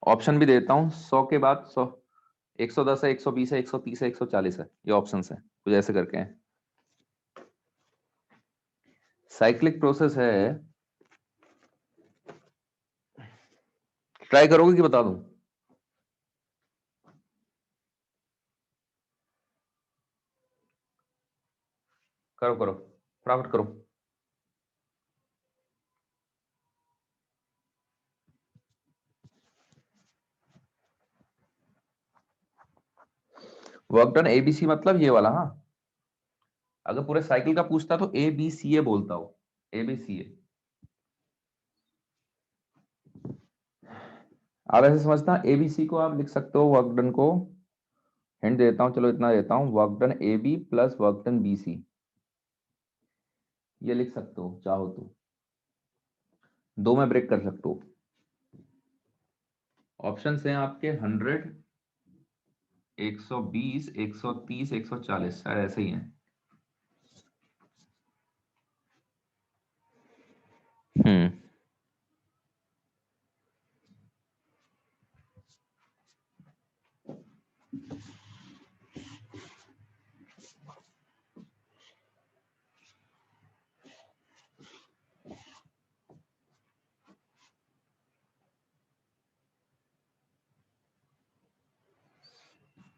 ऑप्शन भी देता हूं, 100 के बाद 100, 110 है, 120 है, 130 है, 140 है, ये ऑप्शंस है, कुछ ऐसे करके हैं। साइक्लिक प्रोसेस है, ट्राई करोगे कि बता दूं। करो करो, फटाफट करो। वर्क डन एबीसी मतलब ये वाला, हाँ। अगर पूरे साइकिल का पूछता तो ए बी सी ए बोलता हो, ए बी सी ए। आप ऐसे समझना, एबीसी को आप लिख सकते हो, वर्क डन को हिंट देता हूं, चलो इतना देता हूं, work done A B plus work done B C, ये लिख सकते हो चाहो तो, दो में ब्रेक कर सकते हो। ऑप्शन हैं आपके 100, 120, 130, 140, शायद ऐसे ही है।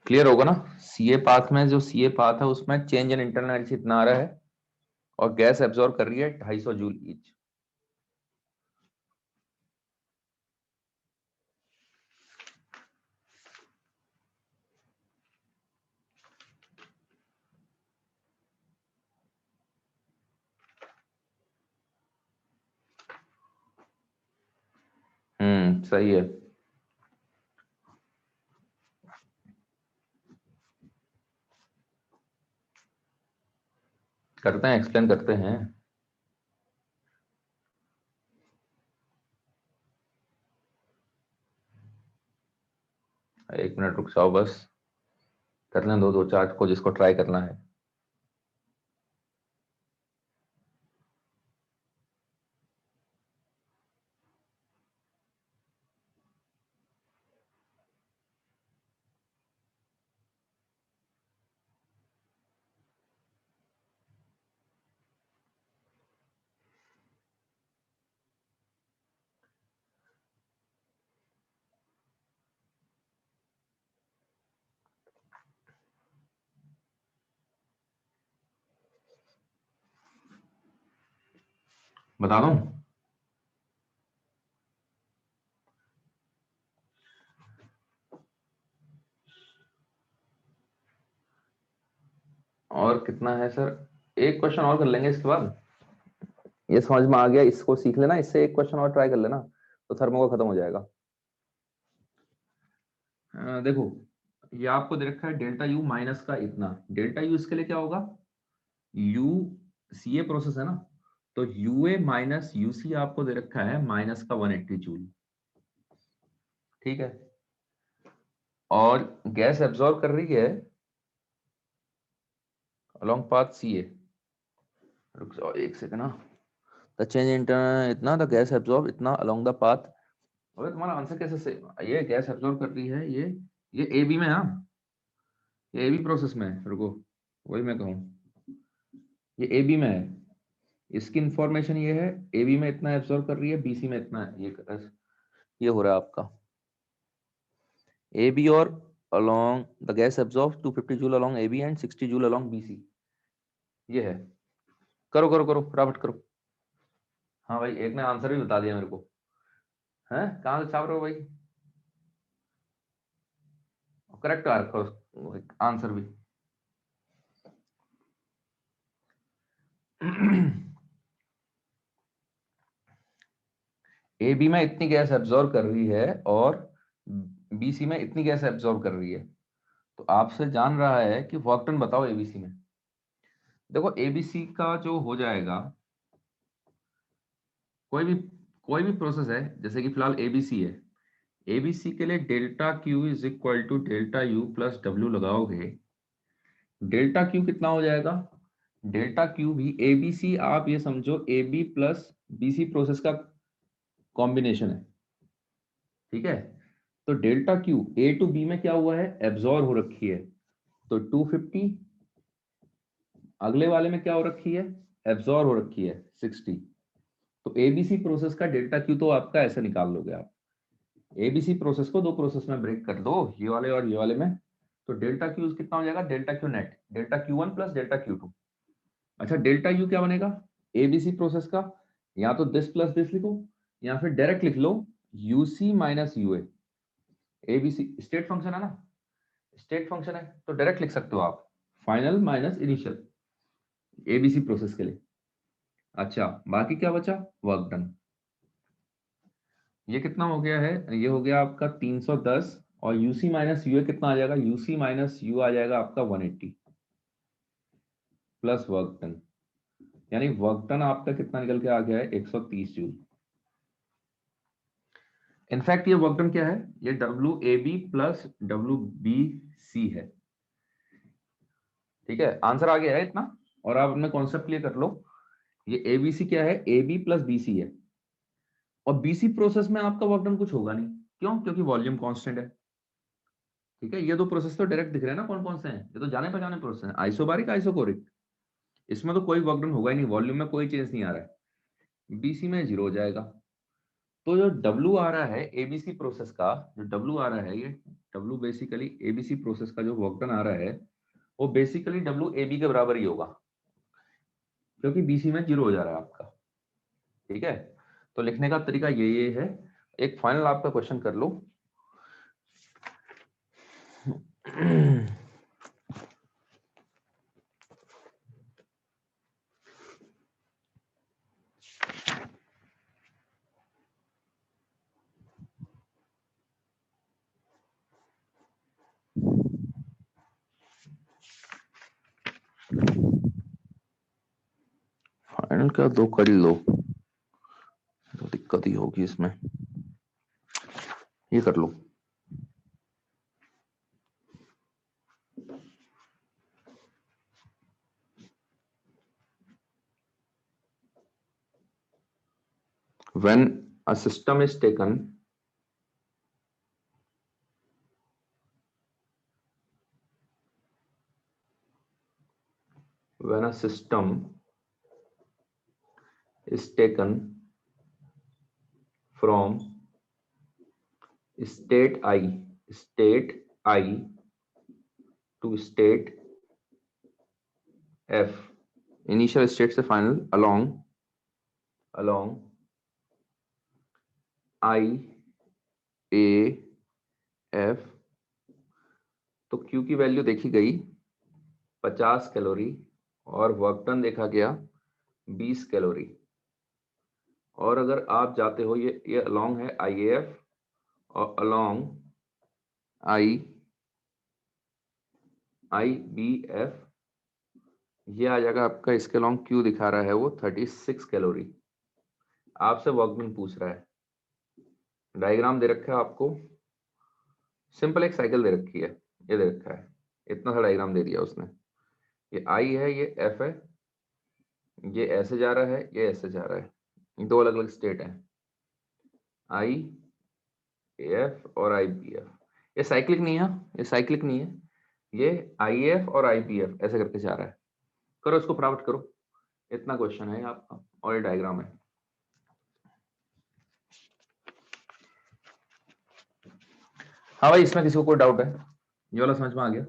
क्लियर होगा ना। सीए पाथ में, जो सीए पाथ है उसमें चेंज इन इंटरनल एनर्जी इतना आ रहा है, और गैस एब्जॉर्ब कर रही है 250 जूल ईच। सही है। करते हैं, एक्सप्लेन करते हैं। एक मिनट रुक जाओ बस, कर लें दो दो चार्ट को जिसको ट्राई करना है। बता दूं, और कितना है सर, एक क्वेश्चन और कर लेंगे इसके बाद। ये समझ में आ गया, इसको सीख लेना, इससे एक क्वेश्चन और ट्राई कर लेना, तो थर्मो का खत्म हो जाएगा। देखो, ये आपको दे रखा है डेल्टा यू माइनस का इतना, डेल्टा यू इसके लिए क्या होगा, यू सी ए प्रोसेस है ना, तो यू ए माइनस यूसी आपको दे रखा है माइनस का 180 जूल। ठीक है, और गैस एब्जॉर्ब कर रही है अलोंग पाथ सी ए, रुक जाओ एक सेकंड ना, द चेंज इंटर इतना, द गैस एब्जॉर्ब इतना अलोंग द पाथ। अबे तुम्हारा आंसर कैसे से, ये गैस एब्जॉर्ब कर रही है, ये ए बी में, हाँ ये ए बी प्रोसेस में है, रुको वही मैं कहूँ, ये ए बी में है, इसकी इंफॉर्मेशन ये है, ए बी में इतना एब्जॉर्ब कर रही है, बी सी में इतना है, ये हो रहा है आपका ए बी और along the gas absorbs 250 joule along AB and 60 joule along BC, ये है। करो करो करो फटाफट करो। हाँ भाई, एक ने आंसर भी बता दिया मेरे को, है कहाँ से छाप रहे हो भाई, करेक्ट आ रखो आंसर भी। ए बी में इतनी गैस एब्जॉर्ब कर रही है और बीसी में इतनी गैस एब्जॉर्ब कर रही है, तो आपसे जान रहा है कि वर्क डन बताओ एबीसी में। देखो एबीसी का जो हो जाएगा, कोई भी कोई भी प्रोसेस है, जैसे कि फिलहाल एबीसी है, एबीसी के लिए delta Q is equal to delta you plus W लगाओगे, डेल्टा क्यू कितना हो जाएगा, डेल्टा क्यू भी एबीसी, आप ये समझो A B plus BC process का कॉम्बिनेशन है, ठीक है। तो delta Q A to B में क्या हुआ है, एब्जॉर्ब हो रखी है, तो 250, अगले वाले में क्या हो रखी है, एब्जॉर्ब हो रखी है 60। तो एबीसी प्रोसेस का डेल्टा क्यू तो आपका ऐसे निकाल लोगे आप, एबीसी प्रोसेस को दो प्रोसेस में ब्रेक कर दो, ये वाले और ये वाले में, तो डेल्टा क्यू कितना हो जाएगा, delta Q net, delta Q one plus delta Q two. अच्छा डेल्टा यू क्या बनेगा, एबीसी प्रोसेस का, या तो दिस प्लस दिस लिखो, या फिर डायरेक्ट लिख लो UC minus UA, ABC state function है ना, स्टेट फंक्शन है तो डायरेक्ट लिख सकते हो आप, final minus initial ABC process के लिए। अच्छा बाकी क्या बचा, वर्क डन, ये कितना हो गया है, ये हो गया आपका 310, और यूसी माइनस यूए कितना आ जाएगा, यूसी माइनस यू आ जाएगा आपका 180 प्लस वर्क डन, यानी वर्क डन आपका कितना निकल के आ गया है 130 जूल। इनफैक्ट ये वर्क डन क्या है, ये W A B plus W B C है, ठीक है आंसर आ गया है इतना। और आप अपने कॉन्सेप्ट क्लियर कर लो, ये एबीसी क्या है, ए बी प्लस बीसी है, और बीसी प्रोसेस में आपका वर्क डन कुछ होगा नहीं, क्यों, क्योंकि वॉल्यूम कांस्टेंट है, ठीक है। ये दो प्रोसेस तो डायरेक्ट दिख रहे हैं ना, कौन कौन से हैं, ये तो जाने पहचाने प्रोसेस हैं, आइसोबारिक आइसोकोरिक, इसमें तो कोई वर्क डन होगा ही नहीं, वॉल्यूम में कोई चेंज नहीं आ रहा है, बीसी में जीरो हो जाएगा। तो जो डब्ल्यू आ रहा है एबीसी प्रोसेस का, जो डब्ल्यू आ रहा है, ये डब्ल्यू बेसिकली एबीसी प्रोसेस का जो वर्क डन आ रहा है, वो बेसिकली डब्ल्यू ए बी के बराबर ही होगा, क्योंकि बीसी में जीरो हो जा रहा है आपका, ठीक है। तो लिखने का तरीका ये है। एक फाइनल आपका क्वेश्चन कर लो। फाइनल का दो कर लो, तो दिक्कत ही होगी इसमें, ये कर लो। When a system is taken, when a system is taken from state I to state F, initial state से final along I A F, तो Q की वैल्यू देखी गई 50 कैलोरी और वर्क डन देखा गया 20 कैलोरी, और अगर आप जाते हो, ये along है IAF और along IBF, ये आ जाएगा आपका, इसके लॉन्ग क्यू दिखा रहा है वो 36 कैलोरी, आपसे वर्क डन पूछ रहा है, डायग्राम दे रखा है आपको, सिंपल एक साइकिल दे रखी है, ये दे रखा है, इतना सा डायग्राम दे दिया उसने, ये आई है, ये एफ है, ये ऐसे जा रहा है, ये ऐसे जा रहा है, ये दो अलग अलग स्टेट है, आई एफ और आई बी एफ। ये साइक्लिक नहीं है, ये साइक्लिक नहीं है, ये आई एफ और आई बी एफ ऐसे करके जा रहा है। करो इसको प्राप्त करो, इतना क्वेश्चन है आपका और ये डायग्राम है। हाँ भाई, इसमें किसी को कोई डाउट है? ये वाला समझ में आ गया?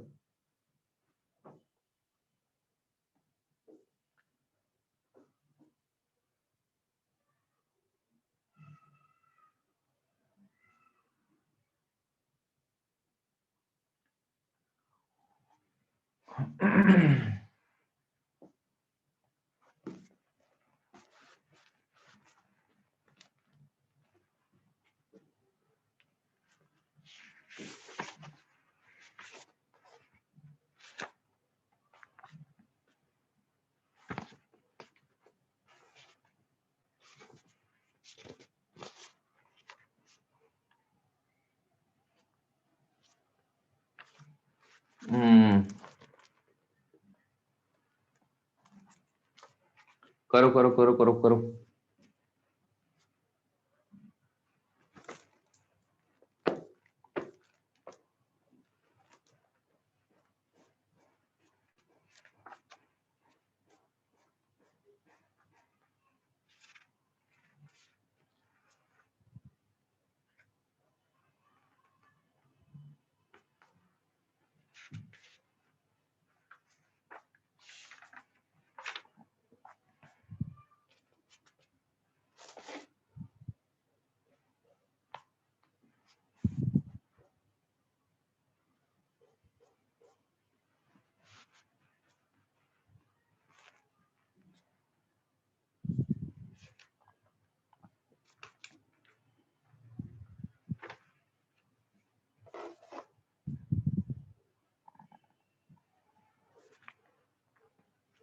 करो करो करो करो करो।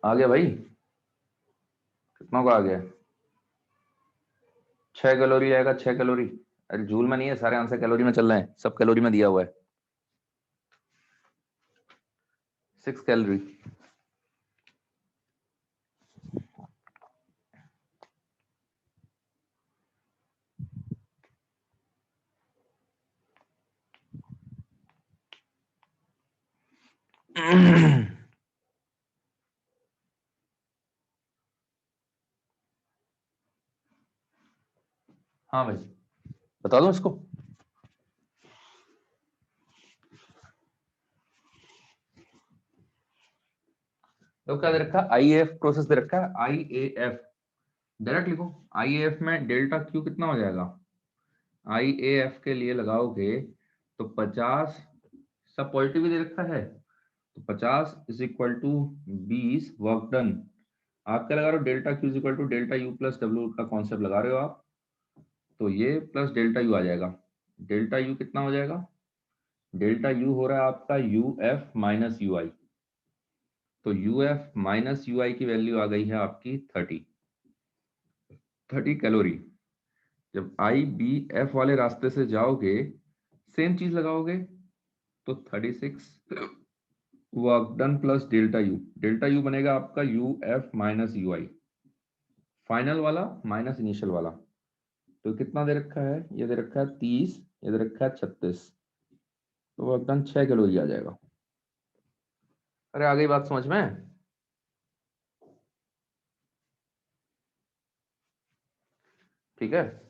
आ गया भाई? कितना का आ गया? 6 कैलोरी आएगा, 6 कैलोरी। अरे जूल में नहीं है, सारे आंसर कैलोरी में चल रहे हैं, सब कैलोरी में दिया हुआ है। 6 कैलोरी। हाँ भाई, बता दो इसको। तो क्या दे रखा है? आई एफ प्रोसेस दे रखा है, आई ए एफ। डायरेक्ट लिखो, आई एफ में डेल्टा क्यू कितना हो जाएगा? आई ए एफ के लिए लगाओगे तो 50, सब पॉजिटिव दे रखा है, तो 50 is equal to 20 work done. आप क्या लगा रहे हो? Delta Q is equal to delta you plus W का कॉन्सेप्ट लगा रहे हो आप, तो ये प्लस डेल्टा यू आ जाएगा। डेल्टा यू कितना हो जाएगा? डेल्टा यू हो रहा है आपका यू एफ माइनस यू आई, तो यू एफ माइनस यू आई की वैल्यू आ गई है आपकी 30 कैलोरी। जब आई बी एफ वाले रास्ते से जाओगे, सेम चीज लगाओगे, तो 36 work done plus delta U बनेगा आपका U F minus you I, final वाला माइनस इनिशियल वाला। तो कितना दे रखा है? ये दे रखा है 30, ये दे रखा है 36, तो वर्क डन 6 कैलोरी आ जाएगा। अरे आ गई बात समझ में? ठीक है।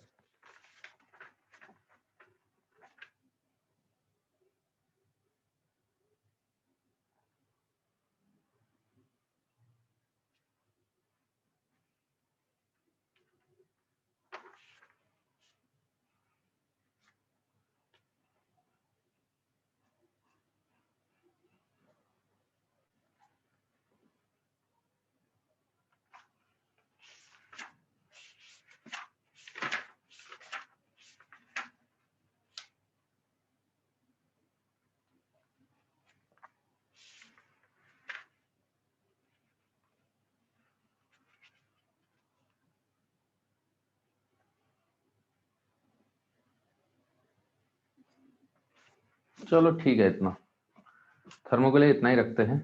चलो ठीक है, इतना थर्मो के लिए इतना ही रखते हैं।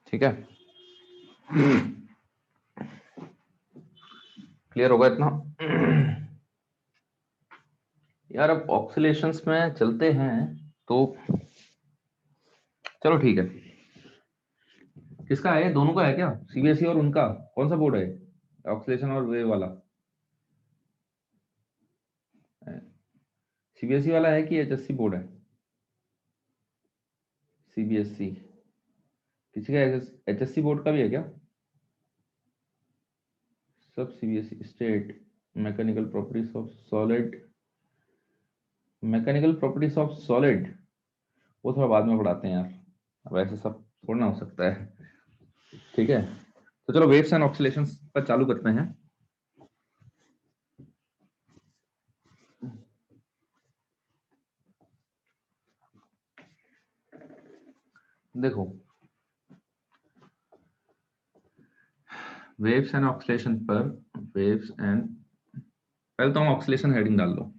ठीक है, क्लियर होगा इतना? यार अब ऑक्सीलेशंस में चलते हैं, तो चलो ठीक है। किसका है, दोनों का है क्या, सीबीएसई और उनका? कौन सा बोर्ड है, ऑक्सीलेशन और वेव वाला? सीबीएसई वाला है कि एचएससी बोर्ड है? सीबीएसई। किसी का एचएससी बोर्ड का भी है क्या? सब CBSE. State mechanical properties of solid, mechanical properties of solid, वो थोड़ा बाद में पढ़ाते हैं यार, अब ऐसे सब थोड़ा हो सकता है। ठीक है, तो चलो वेव्स एंड ऑक्सीलेशंस पर चालू करते हैं। देखो, वेव्स एंड ऑक्सीलेशन पर, वेव्स एंड, पहले तो हम ऑक्सीलेशन हेडिंग डाल लो,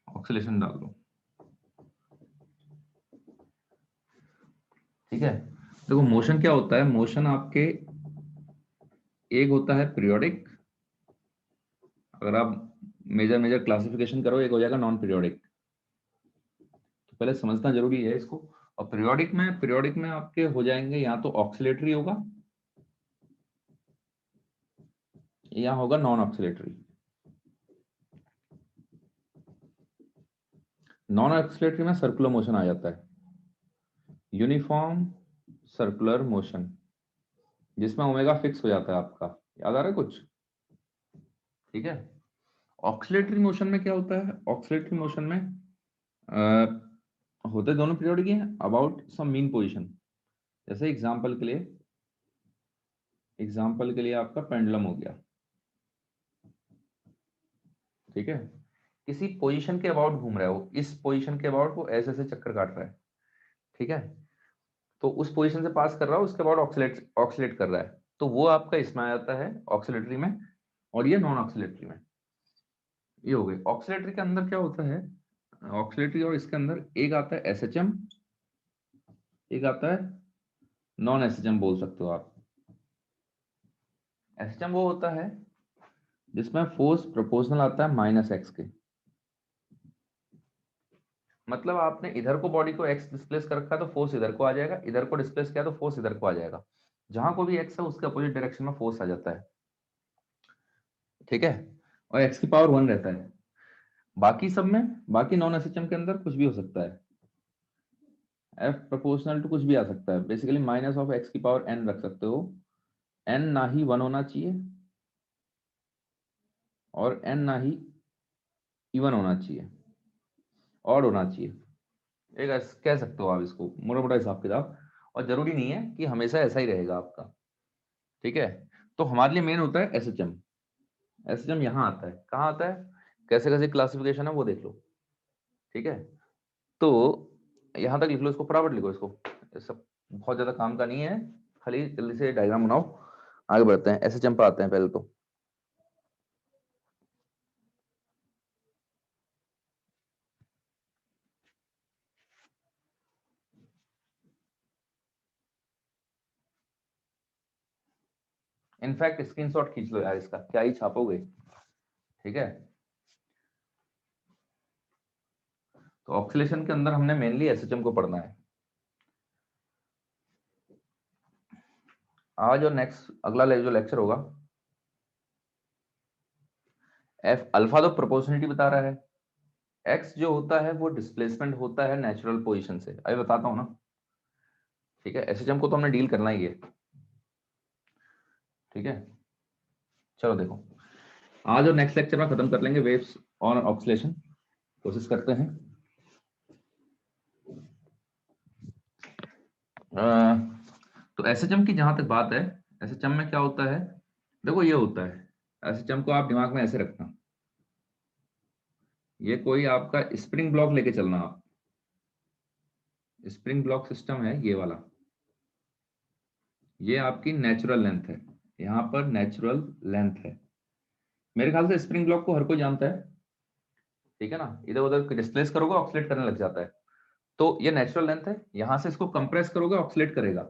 ऑक्सीलेशन डाल लो। ठीक है, देखो मोशन क्या होता है, मोशन आपके एक होता है पीरियोडिक, अगर आप मेजर मेजर क्लासिफिकेशन करो, एक हो जाएगा नॉन पीरियोडिक, तो पहले समझना जरूरी है इसको। और पीरियोडिक में आपके हो जाएंगे या तो ऑक्सीलेटरी होगा या होगा नॉन ऑक्सीलेटरी। नॉन ऑक्सीलेटरी में सर्कुलर मोशन आ जाता है, यूनिफॉर्म सर्कुलर मोशन, जिसमें ओमेगा फिक्स हो जाता है आपका, याद आ रहा है कुछ? ठीक है, ऑक्सीलेटरी मोशन में क्या होता है, ऑक्सीलेटरी मोशन में होते दोनों पीरियोडिक ही हैं अबाउट सम मीन पोजीशन। जैसे एग्जांपल के लिए आपका पेंडुलम हो गया, ठीक है, किसी पोजीशन के अबाउट घूम रहा है वो, इस पोजीशन के अबाउट वो ऐसे ऐसे चक्कर काट रहा है, ठीक है, तो उस पोजीशन से पास कर रहा है, उसके बाद ऑक्सीलेट कर रहा है, तो वो आपका इसमें आ जाता है ऑक्सीलेटरी में, और ये नॉन ऑक्सीलेटरी में। ये हो गई ऑक्सीलेटरी के अंदर क्या होता है, ऑक्सीलेटरी और इसके अंदर एक आता है एसएचएम, एक आता है नॉन एसएचएम बोल सकते हो आप। एसएचएम वो होता है जिसमें फोर्स प्रोपोर्शनल आता है माइनस एक्स के, मतलब आपने इधर को बॉडी को एक्स डिस्प्लेस कर रखा है तो फोर्स इधर को आ जाएगा, इधर को डिस्प्लेस किया तो फोर्स इधर को आ जाएगा, जहां को भी एक्स है उसके अपोजिट डायरेक्शन में फोर्स आ जाता है, ठीक है, और एक्स की पावर 1 रहता है। बाकी सब में, बाकी नॉन एसएचएम के अंदर कुछ भी हो सकता है, एफ प्रोपोर्शनल टू कुछ भी आ सकता है, बेसिकली माइनस ऑफ एक्स की पावर एन रख सकते हो, एन ना ही 1 होना चाहिए और एन ना ही इवन होना चाहिए, ऑड होना चाहिए, एक कह सकते हो आप इसको, मोटा मोटा हिसाब किताब, और जरूरी नहीं है कि हमेशा ऐसा ही रहेगा आपका, ठीक है। तो हमारे लिए मेन होता है एसएचएम, एसएचएम यहाँ आता है, कहाँ आता है, कैसे कैसे क्लासिफिकेशन है वो देख लो, ठीक है। तो यहाँ तक लिख लो, इसको फटाफट लिखो इसको, ये सब बहुत ज्यादा काम का नहीं है, खाली जल्दी से डायग्राम बनाओ, आगे बढ़ते हैं, एसएचएम पे आते हैं पहले तो। इनफैक्ट स्क्रीनशॉट खींच लो यार इसका, क्या ही छापोगे, ठीक है। तो ऑक्सीलेशन के अंदर हमने मेनली एसएचएम को पढ़ना है। आज और नेक्स्ट अगला जो लेक्चर होगा, एफ अल्फा तो प्रोपोर्शनलिटी बता रहा है, एक्स जो होता है वो डिस्प्लेसमेंट होता है नेचुरल पोजीशन से, अभी बताता हूँ ना, ठीक है। एसएचएम को तो हमने डील करना ही है, ठीक है। चलो देखो, आज और नेक्स्ट लेक्चर में खत्म कर लेंगे वेव्स और ऑक्सीलेशन, कोशिश करते हैं। तो एसएचएम की जहां तक बात है, एसएचएम में क्या होता है, देखो ये होता है, एसएचएम को आप दिमाग में ऐसे रखना, ये कोई आपका स्प्रिंग ब्लॉक लेके चलना, आप स्प्रिंग ब्लॉक सिस्टम है ये वाला, ये आपकी नेचुरल लेंथ है, यहाँ पर नेचुरल लेंथ है। मेरे ख्याल से स्प्रिंग ब्लॉक को हर कोई जानता है, ठीक है ना, इधर उधर डिस्प्लेस करोगे ऑक्सीलेट करने लग जाता है। तो ये नेचुरल लेंथ है, यहां से इसको कंप्रेस करोगे ऑक्सीलेट करेगा,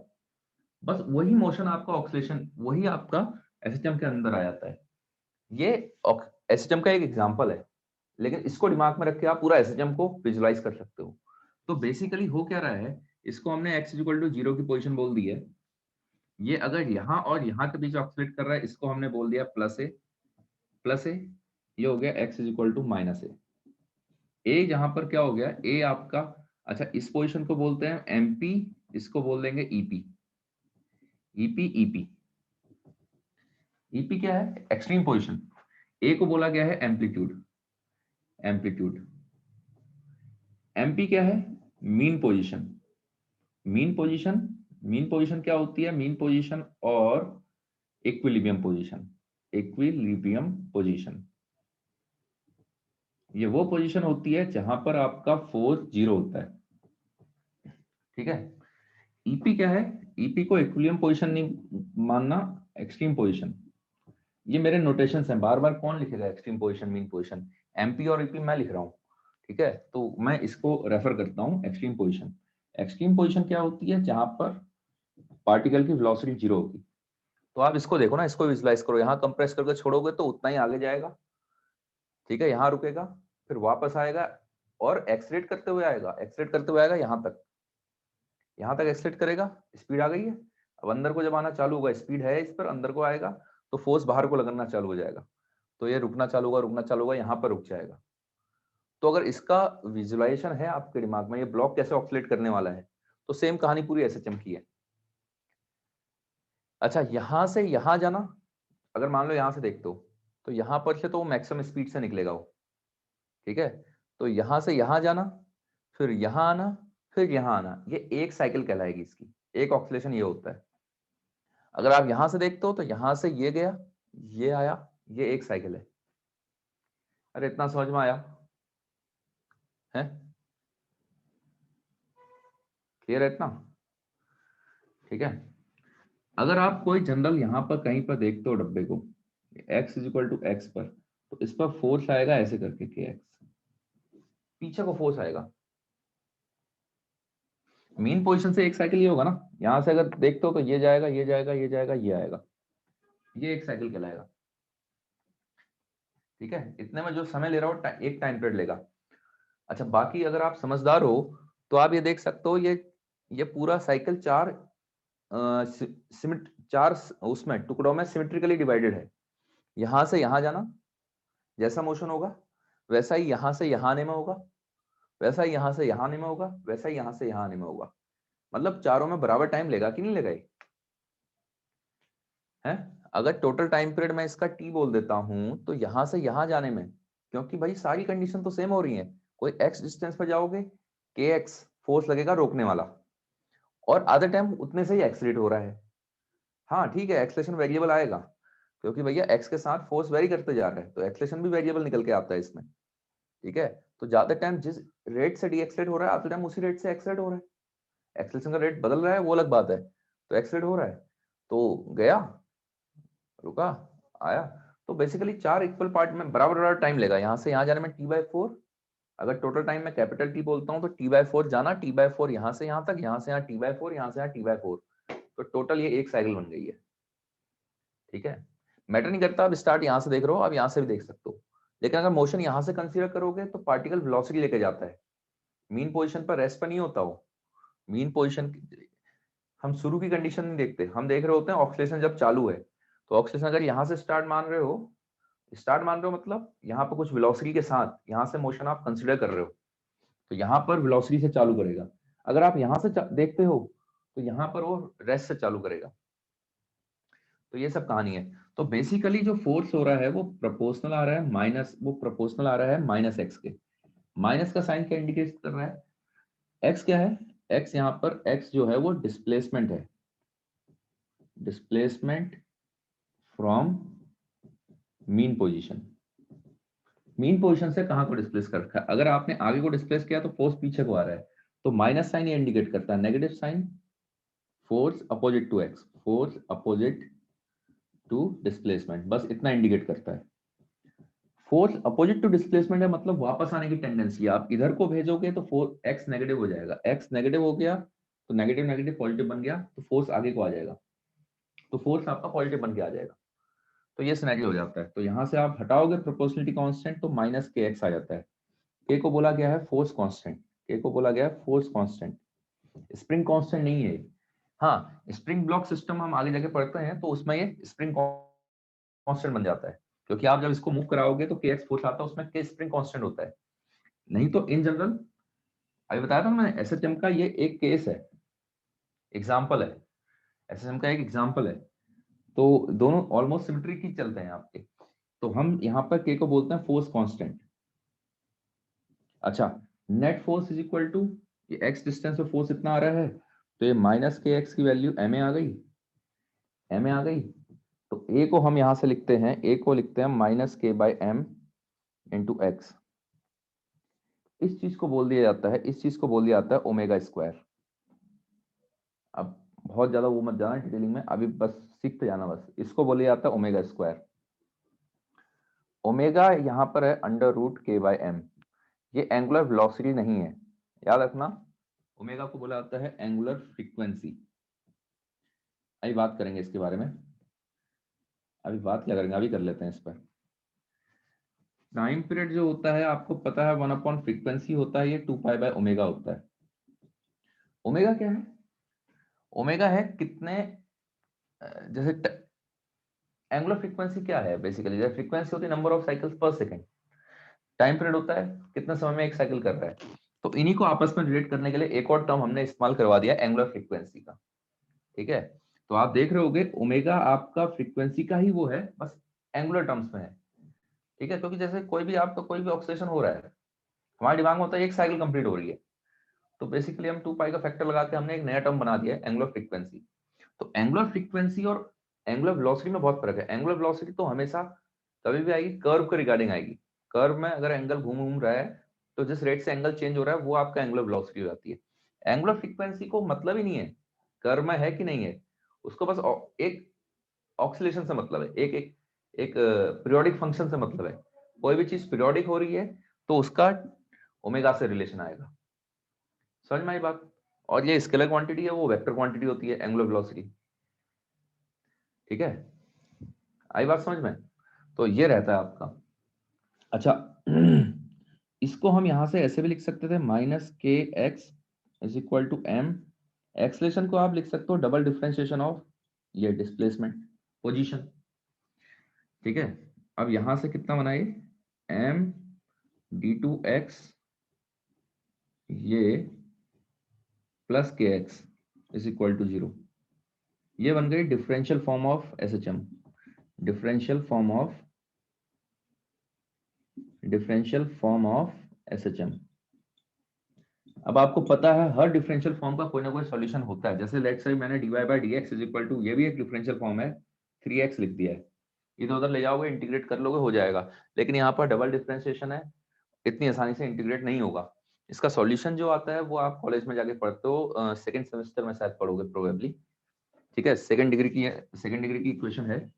बस वही मोशन आपका ऑक्सीलेशन, वही आपका एसएचएम के अंदर आ जाता है। ये एसएचएम का एक एग्जांपल है, लेकिन इसको दिमाग में रख के आप पूरा एसएचएम को विजुलाइज कर सकते हो। तो बेसिकली हो क्या रहा है, इसको हमने x इक्वल टू 0 की पोजीशन बोल दी है, ये अगर यहाँ और यहाँ के बीच ऑक्सीलेट कर रहा है, इसको हमने बोल दिया प्लस ए, ये हो गया x इक्वल टू माइनस ए जहां पर क्या हो गया, ए आपका, अच्छा इस पोजीशन को बोलते हैं एमपी, इसको बोल देंगे ईपी, ईपी ईपी क्या है, एक्सट्रीम पोजीशन, ए को बोला गया है एम्पलीट्यूड, एम्पलीट्यूड, एमपी क्या है, mean position, mean position, mean position क्या होती है, मीन पोजीशन और इक्विलिब्रियम पोजीशन, इक्विलिब्रियम पोजीशन, ये वो पोजीशन होती है जहां पर आपका फोर्स 0 होता है, ठीक है। ईपी क्या है, ईपी को इक्विलिब्रियम पोजीशन नहीं मानना, एक्सट्रीम पोजीशन, ये मेरे नोटेशंस हैं, बार बार कौन लिखेगा extreme position mean position, MP और ईपी मैं लिख रहा हूँ, ठीक है। तो मैं इसको रेफर करता हूँ एक्सट्रीम पोजीशन, एक्सट्रीम पोजीशन क्या होती है, जहां पर पार्टिकल की वेलोसिटी 0 होगी। तो आप इसको देखो ना, इसको विजुलाइज करो, यहाँ कंप्रेस करके छोड़ोगे तो उतना ही आगे जाएगा, ठीक है, यहाँ रुकेगा, फिर वापस आएगा और एक्सलेट करते हुए आएगा, एक्सलेट करते हुए आएगा यहाँ तक, यहाँ तक एक्सलेट करेगा, स्पीड आ गई है, अब अंदर को जब आना चालू होगा, स्पीड है इस पर, अंदर को आएगा तो फोर्स बाहर को लगना चालू हो जाएगा, तो ये रुकना चालू होगा, रुकना चालू होगा, यहाँ पर रुक जाएगा। तो अगर इसका विजुलाइजेशन है आपके दिमाग में, ये ब्लॉक कैसे ऑक्सीलेट करने वाला है, तो सेम कहानी पूरी एसएचएम की है। अच्छा यहां से यहां जाना, अगर मान लो यहां से देखते हो तो यहां पर से तो मैक्सिमम स्पीड से निकलेगा वो, ठीक है। तो यहां से यहां जाना, फिर यहां आना, फिर यहां आना, ये एक साइकिल कहलाएगी इसकी, एक ऑक्सीलेशन ये होता है। अगर आप यहां से देखते हो तो यहां से ये गया, ये आया, ये एक साइकिल है। अरे इतना समझ में आया है, क्लियर है इतना, ठीक है। अगर आप कोई जनरल यहां पर कहीं पर देखते हो डब्बे को, x is equal to X पर, तो इस पर फोर्स आएगा ऐसे करके के एक्स, पीछे को फोर्स आएगा, मेन पोजीशन से एक साइकिल ये होगा ना, यहां से अगर देखते हो तो ये जाएगा, ये जाएगा, ये जाएगा, ये आएगा, ये एक साइकिल कहलाएगा, ठीक है। इतने में जो समय ले रहा हो एक टाइम पीरियड लेगा। अच्छा बाकी अगर आप समझदार हो तो आप ये देख सकते हो, ये पूरा साइकिल चार उसमें टुकड़ों में सिमेट्रिकली डिवाइडेड है। यहां से यहां जाना, जैसा मोशन होगा वैसा ही यहां से यहां आने में होगा, वैसा ही यहां से यहां आने में होगा, वैसा ही यहां से यहां आने में होगा, मतलब चारों में बराबर टाइम लेगा कि नहीं लेगा ये है। अगर टोटल टाइम पीरियड मैं इसका टी बोल देता हूं तो यहां से यहां जाने में, क्योंकि भाई सारी कंडीशन तो सेम हो रही है, कोई एक्स डिस्टेंस पर जाओगे के एक्स फोर्स लगेगा रोकने वाला, और आधे टाइम उतने से ही एक्सलेट हो रहा है। हाँ ठीक है, एक्सलेशन वेरिएबल आएगा, क्योंकि भैया एक्स के साथ फोर्स वेरी करते जा रहा है, तो एक्सलेशन भी वेरिएबल निकल के आता है इसमें, ठीक है। तो ज्यादा टाइम जिस रेट से डी एक्सलेट हो रहा है, आधे टाइम उसी रेट से एक्सलेट हो रहा है, एक्सलेशन का रेट बदल रहा है वो अलग बात है, तो एक्सलेट हो रहा है, तो गया, रुका, आया। तो बेसिकली चार इक्वल पार्ट में बराबर बराबर टाइम लेगा, यहाँ से यहाँ जाने में t/4, अगर टोटल टाइम में कैपिटल टी बोलता हूँ तो t/4 जाना, t/4 यहाँ से यहाँ तक, यहाँ से यहाँ t/4, यहाँ से यहाँ t/4, तो टोटल ये एक साइकिल बन गई है, ठीक है। मैटर नहीं करता, अब स्टार्ट यहाँ से देख रहे हो, अब यहाँ से भी देख सकते हो, लेकिन अगर मोशन यहाँ से कंसीडर करोगे तो पार्टिकल वेलोसिटी लेके जाता है, मीन पोजीशन पर रेस्ट पर नहीं होता वो, मीन पोजीशन हम शुरू की कंडीशन नहीं देखते, हम देख रहे होते हैं ऑक्सीलेशन जब चालू है, तो ऑक्सीलेशन अगर यहाँ से स्टार्ट मान रहे हो स्टार्ट मान रहे हो मतलब यहाँ पर कुछ वेलोसिटी के साथ यहाँ से मोशन आप कंसिडर कर रहे हो, तो यहाँ पर वेलोसिटी से चालू करेगा। अगर आप यहाँ से देखते हो तो यहाँ पर वो रेस्ट से चालू करेगा। तो ये सब कहानी है। तो बेसिकली जो फोर्स हो रहा है वो प्रोपोर्शनल आ रहा है माइनस एक्स के। माइनस का साइन क्या इंडिकेट कर रहा है? एक्स क्या है? एक्स यहाँ पर एक्स जो है वो डिस्प्लेसमेंट है, displacement from mean position. Mean position से कहां को डिस्प्लेस कर रखा है? अगर आपने आगे को डिस्प्लेस किया तो फोर्स पीछे को आ रहा है, तो माइनस साइन ये इंडिकेट करता है negative sign, force opposite to X, force opposite to displacement, बस इतना इंडिकेट करता है। फोर्स अपोजिट टू डिस्प्लेसमेंट है मतलब वापस आने की टेंडेंसी। आप इधर को भेजोगे तो फोर्स एक्स नेगेटिव हो जाएगा, एक्स नेगेटिव हो गया तो नेगेटिव नेगेटिव पॉजिटिव बन गया, तो फोर्स आगे को आ जाएगा, तो फोर्स आपका पॉजिटिव बन के आ जाएगा। तो ये सिनेरियो हो जाता है। तो यहां से आप हटाओगे प्रोपोर्शनलिटी कांस्टेंट तो माइनस के एक्स आ जाता है। के को बोला गया है फोर्स कांस्टेंट, के को बोला गया है फोर्स कांस्टेंट, स्प्रिंग कांस्टेंट नहीं है। हाँ, स्प्रिंग ब्लॉक सिस्टम हम आगे जाके पढ़ते हैं तो उसमें ये स्प्रिंग कांस्टेंट बन जाता है, क्योंकि आप जब इसको मूव कराओगे तो के एक्स फोर्स आता है, उसमें के स्प्रिंग कांस्टेंट होता है। नहीं तो इन जनरल अभी बताया था मैंने, एसएचएम का ये एक केस है, एग्जाम्पल है, एसएचएम का एक एग्जाम्पल है। तो दोनों ऑलमोस्ट सिमेट्रिक ही चलते हैं आपके। तो हम यहाँ पर के को बोलते हैं फोर्स कांस्टेंट। अच्छा, net force is equal to, ये एक्स डिस्टेंस पे फोर्स इतना आ रहा है, तो ये माइनस के एक्स की वैल्यू एम ए आ गई, एम ए आ गई। तो ए को हम यहां से लिखते हैं, ए को लिखते हैं माइनस के बाई एम इंटू एक्स। इस चीज को बोल दिया जाता है, इस चीज को बोल दिया जाता है ओमेगा स्क्वायर। अब बहुत ज्यादा वो मत जाना डिटेलिंग में, अभी बस सीखते जाना, बस इसको बोल दिया जाता है ओमेगा स्क्वायर। ओमेगा यहाँ पर है अंडर रूट के बाई एम, ये एंगुलर वेलोसिटी नहीं है, याद रखना। ओमेगा को बोला जाता है एंगुलर फ्रीक्वेंसी। अभी बात करेंगे इसके बारे में, अभी बात क्या करेंगे, अभी कर लेते हैं इस पर। टाइम पीरियड जो होता है आपको पता है 1 अपॉन फ्रीक्वेंसी होता है, ये 2 पाई बाय ओमेगा होता है। ओमेगा क्या है? ओमेगा है कितने, जैसे एंगुलर फ्रीक्वेंसी क्या है बेसिकली, जैसे फ्रीक्वेंसी होती है नंबर ऑफ साइकिल्स पर सेकंड, टाइम पीरियड होता है कितने समय में एक साइकिल कर रहा है। तो इन्हीं को आपस में रिलेट करने के लिए एक और टर्म हमने इस्तेमाल करवा दिया एंगुलर फ्रीक्वेंसी का। ठीक है, तो आप देख रहे होगे ओमेगा आपका फ्रीक्वेंसी का ही वो है, बस एंगुलर टर्म्स में है। ठीक है, क्योंकि जैसे कोई भी आपका कोई भी ऑक्सीडेशन हो रहा है, हमारे दिमाग में होता है एक साइकिल कंप्लीट हो रही है, तो बेसिकली हम 2 पाई का फैक्टर लगा के हमने एक नया टर्म बना दिया है एंगुलर फ्रीक्वेंसी। तो एंगुलर फ्रीक्वेंसी और एंगुलर वेलोसिटी में बहुत फर्क है। एंगुलर वेलोसिटी तो हमेशा कभी भी आएगी कर्व के रिगार्डिंग आएगी, कर्व में अगर एंगल घूम रहा है तो जिस रेट से एंगल चेंज हो रहा है वो आपका एंगुलर वेलोसिटी हो जाती है। एंगुलर फ्रीक्वेंसी को मतलब ही नहीं है कर्व में है कि नहीं है, उसको बस एक ऑक्सीलेशन से मतलब है, एक एक एक पीरियोडिक फंक्शन से मतलब है। कोई भी चीज पीरियोडिक हो रही है तो उसका ओमेगा से रिलेशन आएगा। समझ में आई बात? और ये स्केलर क्वांटिटी है, वो वेक्टर क्वांटिटी होती है एंगुलर वेलोसिटी। ठीक है, आई बात समझ में? तो ये रहता है आपका। अच्छा इसको हम यहां से ऐसे भी लिख सकते थे, minus K X is equal to M. Acceleration को आप लिख सकते हो डबल डिफरेंशिएशन ऑफ ये डिस्प्लेसमेंट पोजीशन। ठीक है, अब यहां से कितना बनाए, एम डी टू एक्स ये plus K X is equal to 0। ये बन गई differential form of SHM, differential form of SHM. अब आपको पता है हर डिफरेंशियल फॉर्म का कोई ना कोई सॉल्यूशन होता है। जैसे लेट्स से मैंने dy by dx is equal to, ये भी एक डिफरेंशियल फॉर्म है, 3x लिख दिया है, इधर उधर ले जाओगे इंटीग्रेट कर लोगे हो जाएगा। लेकिन यहाँ पर डबल डिफरेंशिएशन है, इतनी आसानी से इंटीग्रेट नहीं होगा। इसका सॉल्यूशन जो आता है वो आप कॉलेज में जाके पढ़ते हो, सेकंड सेमेस्टर में शायद पढ़ोगे प्रोबेबली। ठीक है, सेकंड डिग्री की इक्वेशन है,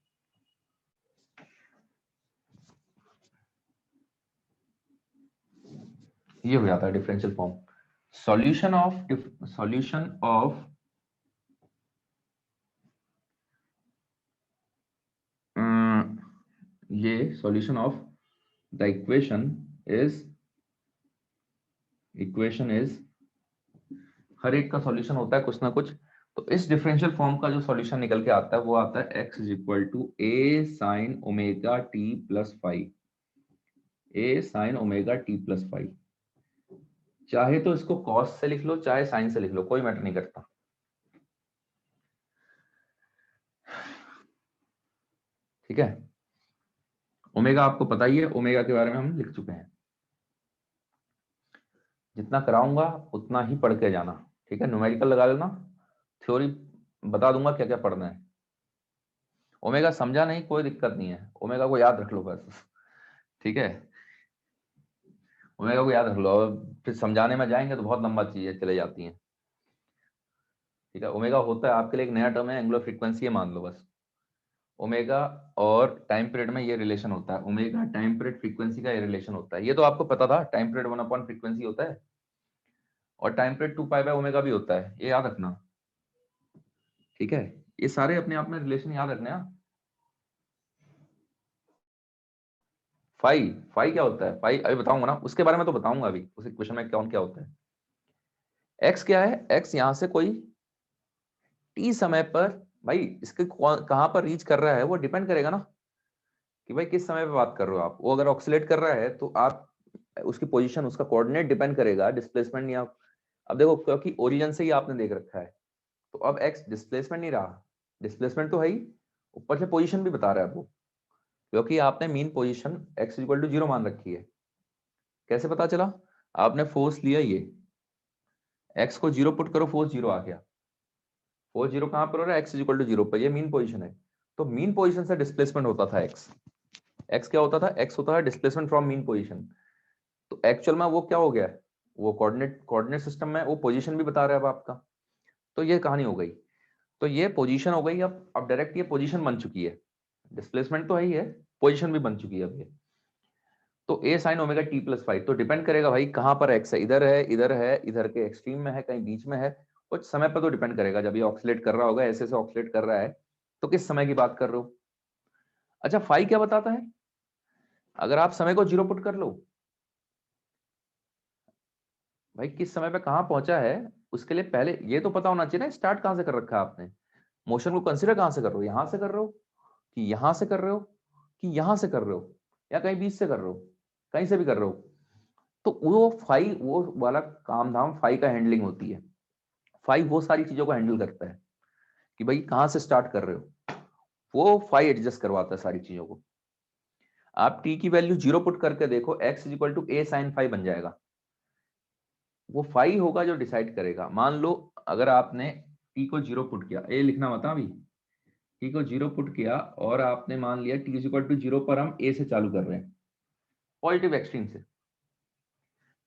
ये हो जाता है डिफरेंशियल फॉर्म। सॉल्यूशन ऑफ ये solution of the equation is हर एक का सॉल्यूशन होता है कुछ ना कुछ। तो इस डिफरेंशियल फॉर्म का जो सॉल्यूशन निकल के आता है वो आता है x is equal to A sine omega T plus five, A sine omega T plus five. चाहे तो इसको कॉस से लिख लो चाहे साइन से लिख लो, कोई मैटर नहीं करता। ठीक है, ओमेगा आपको पता ही है, ओमेगा के बारे में हम लिख चुके हैं। जितना कराऊंगा उतना ही पढ़ के जाना, ठीक है, न्यूमेरिकल लगा लेना, थ्योरी बता दूंगा क्या क्या पढ़ना है। ओमेगा समझा नहीं कोई दिक्कत नहीं है, ओमेगा को याद रख लो बस। ठीक है, ओमेगा को याद रख लो, और फिर समझाने में जाएंगे तो बहुत लंबा चीजें चले जाती हैं। ठीक है, ओमेगा होता है आपके लिए एक नया टर्म है, एंगुलर फ्रीक्वेंसी है मान लो बस। ओमेगा और टाइम पीरियड में ये रिलेशन होता है, ओमेगा टाइम पीरियड फ्रीक्वेंसी का ये रिलेशन होता है। ये तो आपको पता था, टाइम पीरियड 1 अपॉन फ्रीक्वेंसी होता है और time period 2 pi by omega भी होता है, ये याद रखना। ठीक है, ये सारे अपने आप में रिलेशन याद रखने। फाई फाई क्या होता है, फाई अभी बताऊंगा ना, उसके बारे में तो बताऊंगा अभी, उस इक्वेशन में कौन क्या होता है। एक्स क्या है, एक्स यहां से कोई टी समय पर, भाई इसके कहां पर रीच कर रहा है वो डिपेंड करेगा ना, कि भाई किस समय पे बात कर रहे हो आप। वो अगर ऑक्सीलेट कर रहा है तो आप उसकी पोजीशन, उसका कोऑर्डिनेट डिपेंड करेगा डिस्प्लेसमेंट, या अब देखो क्योंकि ओरिजिन से ही आपने देख रखा है, तो अब एक्स डिस्प्लेसमेंट नहीं रहा, डिस्प्लेसमेंट तो है ही, ऊपर से पोजीशन भी बता रहा है वो, क्योंकि आपने mean position X equal to 0 मान रखी है। कैसे पता चला, आपने फोर्स लिया ये, एक्स को 0 पुट करो, फोर्स 0 आ गया। फोर्स 0 कहां पर हो रहा है, एक्स इज इक्वल टू 0 पर, ये मीन पोजीशन है। तो मीन पोजीशन से डिस्प्लेसमेंट होता था एक्स, एक्स क्या होता था, एक्स होता है डिस्प्लेसमेंट फ्रॉम मीन पोजीशन। तो एक्चुअल में वो क्या हो गया, वो कोऑर्डिनेट सिस्टम में वो पोजीशन भी बता रहा है अब आपका। तो ये कहानी हो गई, तो ये पोजीशन हो गई। अब डायरेक्ट ये पोजीशन बन चुकी है, डिस्प्लेसमेंट तो है ही है, पोजीशन भी बन चुकी है अब ये। तो a sine omega T plus five, तो डिपेंड करेगा भाई कहां पर एक्स है, इधर है, इधर है, इधर के एक्सट्रीम में है, कहीं बीच में है, कुछ समय पर तो डिपेंड करेगा। जब ये ऑक्सीलेट कर रहा होगा, ऐसे से ऑक्सीलेट कर रहा है, तो किस समय की बात कर रहे हो। अच्छा, फाइव क्या बताता है, अगर आप समय को 0 पुट कर लो, भाई किस समय पे कहां पहुंचा है, उसके लिए पहले ये तो पता होना चाहिए ना, स्टार्ट कहां से कर रखा है आपने, मोशन को कंसिडर कहां से कर रहे हो, यहां से कर रहे हो कि यहां से कर रहे हो कि यहां से कर रहे हो, या कहीं बीच से कर रहे हो, कहीं से भी कर रहे हो। तो वो फाइव वो वाला काम धाम फाइव का हैंडलिंग होती है। फाइव वो सारी चीजों को हैंडल करता है कि भाई कहां से स्टार्ट कर रहे हो, वो फाइव एडजस्ट करवाता है सारी चीजों को। आप टी की वैल्यू 0 पुट करके देखो, X is equal to A sine five बन जाएगा। वो फाइव होगा जो डिसाइड करेगा। मान लो अगर आपने टी को 0 पुट किया, ए लिखना मत अभी, टी को 0 पुट किया और आपने मान लिया टी इज इक्वल टू 0 पर हम ए से चालू कर रहे हैं, पॉजिटिव एक्सट्रीम से,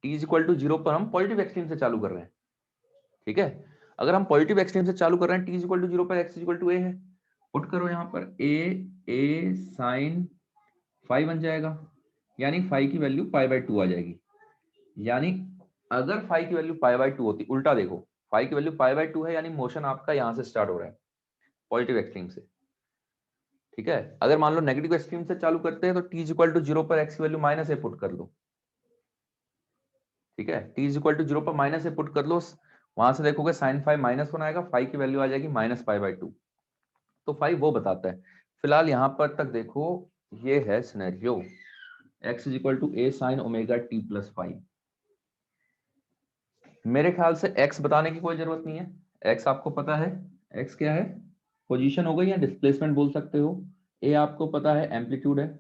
टी इज इक्वल टू 0 पर हम पॉजिटिव एक्सट्रीम से चालू कर रहे हैं। ठीक है, अगर हम पॉजिटिव एक्सट्रीम से चालू कर रहे हैं, टी इज इक्वल टू 0 पर एक्स इज इक्वल टू ए है, पुट करो यहाँ पर ए साइन फाइव बन जाएगा, यानी फाइव की वैल्यू पाई बाय 2 आ जाएगी। यानी अगर फाइव की वैल्यू पाई बाय 2 होती, उल्टा देखो, फाइव की वैल्यू पाई बाय 2 है, यानी मोशन आपका यहां से स्टार्ट हो रहा है पॉजिटिव एक्सट्रीम से। ठीक है, अगर मान लो नेगेटिव एक्सट्रीम से चालू करते हैं तो टी इज इक्वल टू 0 पर एक्स की वैल्यू माइनस ए पुट कर लो। ठीक है, टी इज इक्वल टू 0 पर माइनस ए पुट कर लो, वहां से देखोगे साइन फाइव माइनस वन आएगा, फाइव की वैल्यू आ जाएगी माइनस पाई बाय 2। तो फाइव वो बताता है। फिलहाल यहां पर तक देखो, ये है scenario, x is equal to A sine omega T plus five. मेरे ख्याल से x बताने की कोई जरूरत नहीं है, x आपको पता है, x क्या है, पोजीशन हो गई या डिस्प्लेसमेंट बोल सकते हो। a आपको पता है एम्पलीट्यूड है,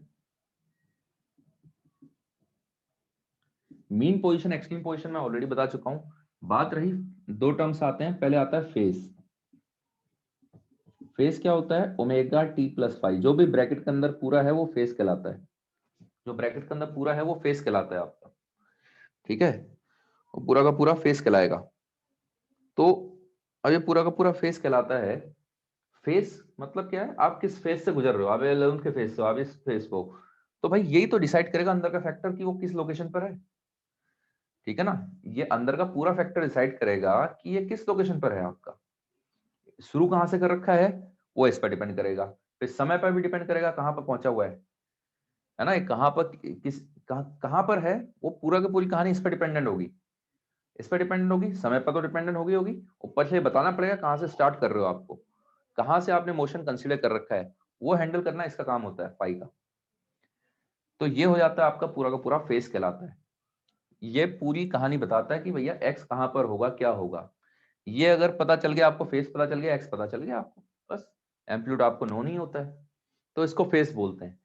मीन पोजीशन एक्सट्रीम पोजीशन मैं ऑलरेडी बता चुका हूं। बात रही, दो टर्म्स आते हैं, पहले आता है फेज। फेज क्या होता है, ओमेगा टी प्लस फाइव, जो भी ब्रैकेट के अंदर पूरा है वो फेज कहलाता है, जो ब्रैकेट के अंदर पूरा है वो फेज कहलाता है आपका। ठीक है, वो पूरा का पूरा फेज कहलाएगा। तो अब ये पूरा का पूरा फेज कहलाता है। फेज मतलब क्या है, आप किस फेज से गुजर रहे हो, आप 11 के फेज से हो, आप इस फेज को, तो भाई यही तो डिसाइड करेगा अंदर का फैक्टर कि वो किस लोकेशन पर है। ठीक है ना, ये अंदर का पूरा फैक्टर डिसाइड करेगा कि ये किस लोकेशन पर है आपका, शुरू कहां से कर रखा है वो इस पर डिपेंड करेगा, फिर समय पर भी डिपेंड करेगा कहां पर पहुंचा हुआ है ना, ये कहां पर किस कहां पर है, वो पूरा की पूरी कहानी इस पर डिपेंडेंट होगी। इस पर डिपेंडेंट होगी, समय पर तो डिपेंडेंट होगी। ऊपर से बताना पड़ेगा कहाँ से स्टार्ट कर रहे हो, आपको कहाँ से आपने मोशन कंसीडर कर रखा है, वो हैंडल करना इसका काम होता है फाई का। तो ये हो जाता है आपका पूरा का पूरा फेस कहलाता है। ये पूरी कहानी बताता है कि भैया एक्स कहाँ पर होगा, क्या होगा। ये अगर पता चल गया आपको, फेस पता चल गया, एक्स पता चल गया आपको, बस एम्पलीट्यूड आपको नो नहीं होता है, तो इसको फेस बोलते हैं।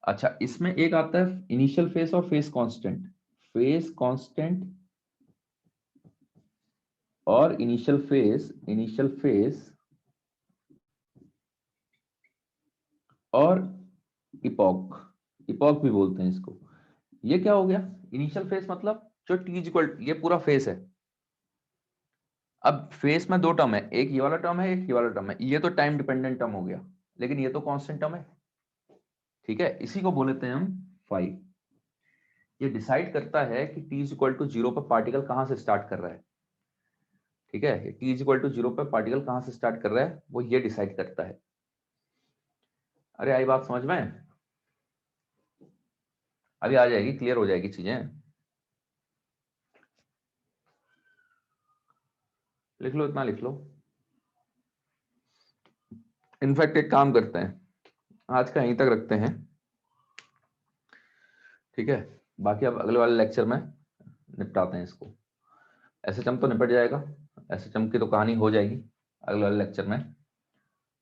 अच्छा, इसमें एक आता है इनिशियल फेस और फेस कांस्टेंट। फेस कांस्टेंट और इनिशियल फेस और इपॉक, इपॉक भी बोलते हैं इसको। ये क्या हो गया, इनिशियल फेस मतलब जो टी इज इक्वल, ये पूरा फेस है। अब फेस में दो टर्म है, एक ये वाला टर्म है, एक ये वाला टर्म है। ये तो टाइम डिपेंडेंट टर्म हो गया, लेकिन ये तो कांस्टेंट टर्म है, ठीक है। इसी को बोलते हैं हम फाई। ये डिसाइड करता है कि T is equal to zero पर पार्टिकल कहां से स्टार्ट कर रहा है, ठीक है। T is equal to zero पर पार्टिकल कहां से स्टार्ट कर रहा है, वो ये डिसाइड करता है। अरे आई बात समझ में, अभी आ जाएगी, क्लियर हो जाएगी चीजें। लिख लो, इतना लिख लो। इनफैक्ट एक काम करते हैं, आज का यहीं तक रखते हैं, ठीक है। बाकी अब अगले वाले लेक्चर में निपटाते हैं इसको। एसएचएम तो निपट जाएगा, एसएचएम की तो कहानी हो जाएगी अगले वाले लेक्चर में।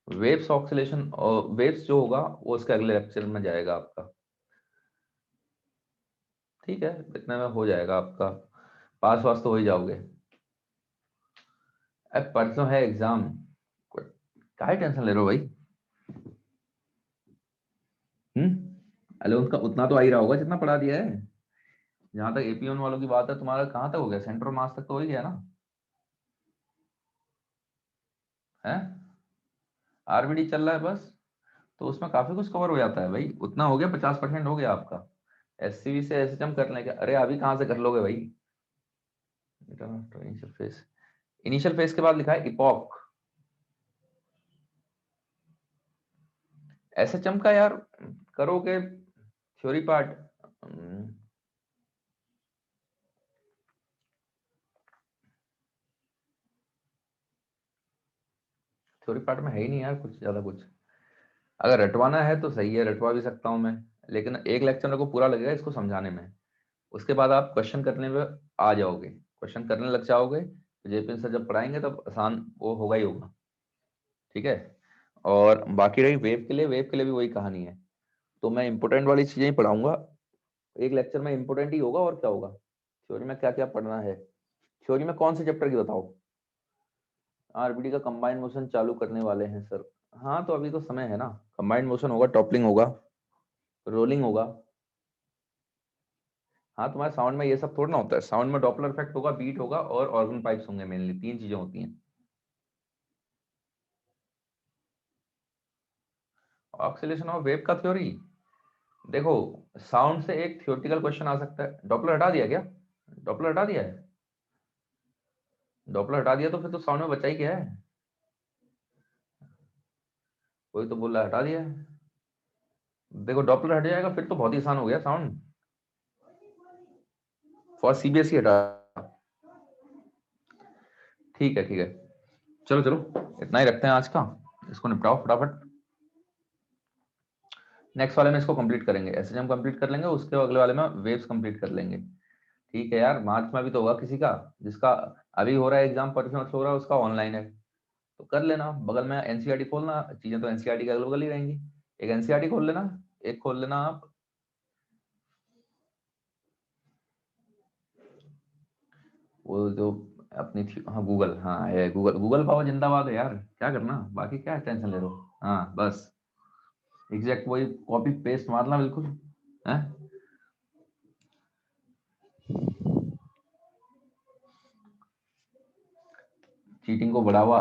वेव्स ऑक्सीलेशन और वेव्स जो होगा वो उसके अगले लेक्चर में जाएगा आपका, ठीक है। इतने में हो जाएगा आपका, पास वास तो हो ही जाओगे। अब परसों है एग्जाम, काहे टेंशन ले रहे हो भाई। अरे उनका उतना तो आ ही रहा होगा जितना पढ़ा दिया है। जहां तक एपीएन वालों की बात है, तुम्हारा कहाँ तक हो गया, सेंट्रल मास तक तो हो ही गया ना, है। आरबीडी चल रहा है बस, तो उसमें काफी कुछ कवर हो जाता है भाई, उतना हो गया, 50% हो गया आपका। एससीवी से एसएचएम कर लेंगे, अरे अभी कहाँ से कर लोगे भाई। इनिशियल फेस, इनिशियल फेस के बाद लिखा है इपॉक। एसएचएम का यार करोगे थ्योरी पार्ट, थ्योरी पार्ट में है ही नहीं यार कुछ ज्यादा कुछ। अगर रटवाना है तो सही है, रटवा भी सकता हूँ मैं, लेकिन एक लेक्चर मेरे को पूरा लगेगा इसको समझाने में। उसके बाद आप क्वेश्चन करने में आ जाओगे, क्वेश्चन करने लग जाओगे, तो जेपी सर जब पढ़ाएंगे तब आसान वो होगा ही होगा, ठीक है। और बाकी रही वेव के लिए, वेव के लिए भी वही कहानी है। तो मैं इंपोर्टेंट वाली चीजें ही पढ़ाऊंगा, एक लेक्चर में इंपोर्टेंट ही होगा, और क्या होगा। थ्योरी में क्या क्या पढ़ना है, थ्योरी में कौन से चैप्टर की बताओ। आरबीडी का कंबाइंड मोशन चालू करने वाले हैं सर। हाँ तो अभी तो समय है ना, कंबाइंड मोशन होगा, टॉपलिंग होगा, रोलिंग होगा। हाँ तुम्हारे साउंड में ये सब थोड़ा ना होता है, साउंड में डॉपलर इफेक्ट होगा, बीट होगा और ऑर्गन पाइप्स होंगे, मेनली तीन चीजें होती हैं। ऑक्सीलेशन ऑफ वेव का थ्योरी, देखो साउंड से एक थ्योरेटिकल क्वेश्चन आ सकता है। डॉपलर हटा दिया क्या, डॉपलर हटा दिया है, डॉपलर हटा दिया तो फिर तो साउंड में बचा ही क्या है। कोई तो बोल रहा है हटा दिया है, देखो डॉपलर हट जाएगा फिर तो बहुत ही आसान हो गया साउंड। फॉर सीबीएसई हटा, ठीक है ठीक है। चलो चलो इतना ही रखते हैं आज का, इसको निपटाओ फटाफट। नेक्स्ट वाले में इसको कंप्लीट करेंगे, एसएचएम कंप्लीट कर लेंगे, उसके अगले वाले में वेव्स कंप्लीट कर लेंगे, ठीक है यार। मार्च में भी तो होगा किसी का, जिसका अभी हो रहा है एग्जाम, परसों हो रहा है, उसका ऑनलाइन है, तो कर लेना। बगल में एनसीईआरटी खोलना, चीजें तो एनसीईआरटी के अगल बगल ही रहेंगी। एक एनसीईआरटी खोल लेना, एक खोल लेना आप, वो जो अपनी थी, हाँ गूगल, हाँ है गूगल, गूगल पावर जिंदाबाद है यार, क्या करना बाकी, क्या टेंशन ले रहे हो। हाँ बस एग्जैक्ट वही कॉपी पेस्ट मारना बिल्कुल है। चीटिंग को बढ़ावा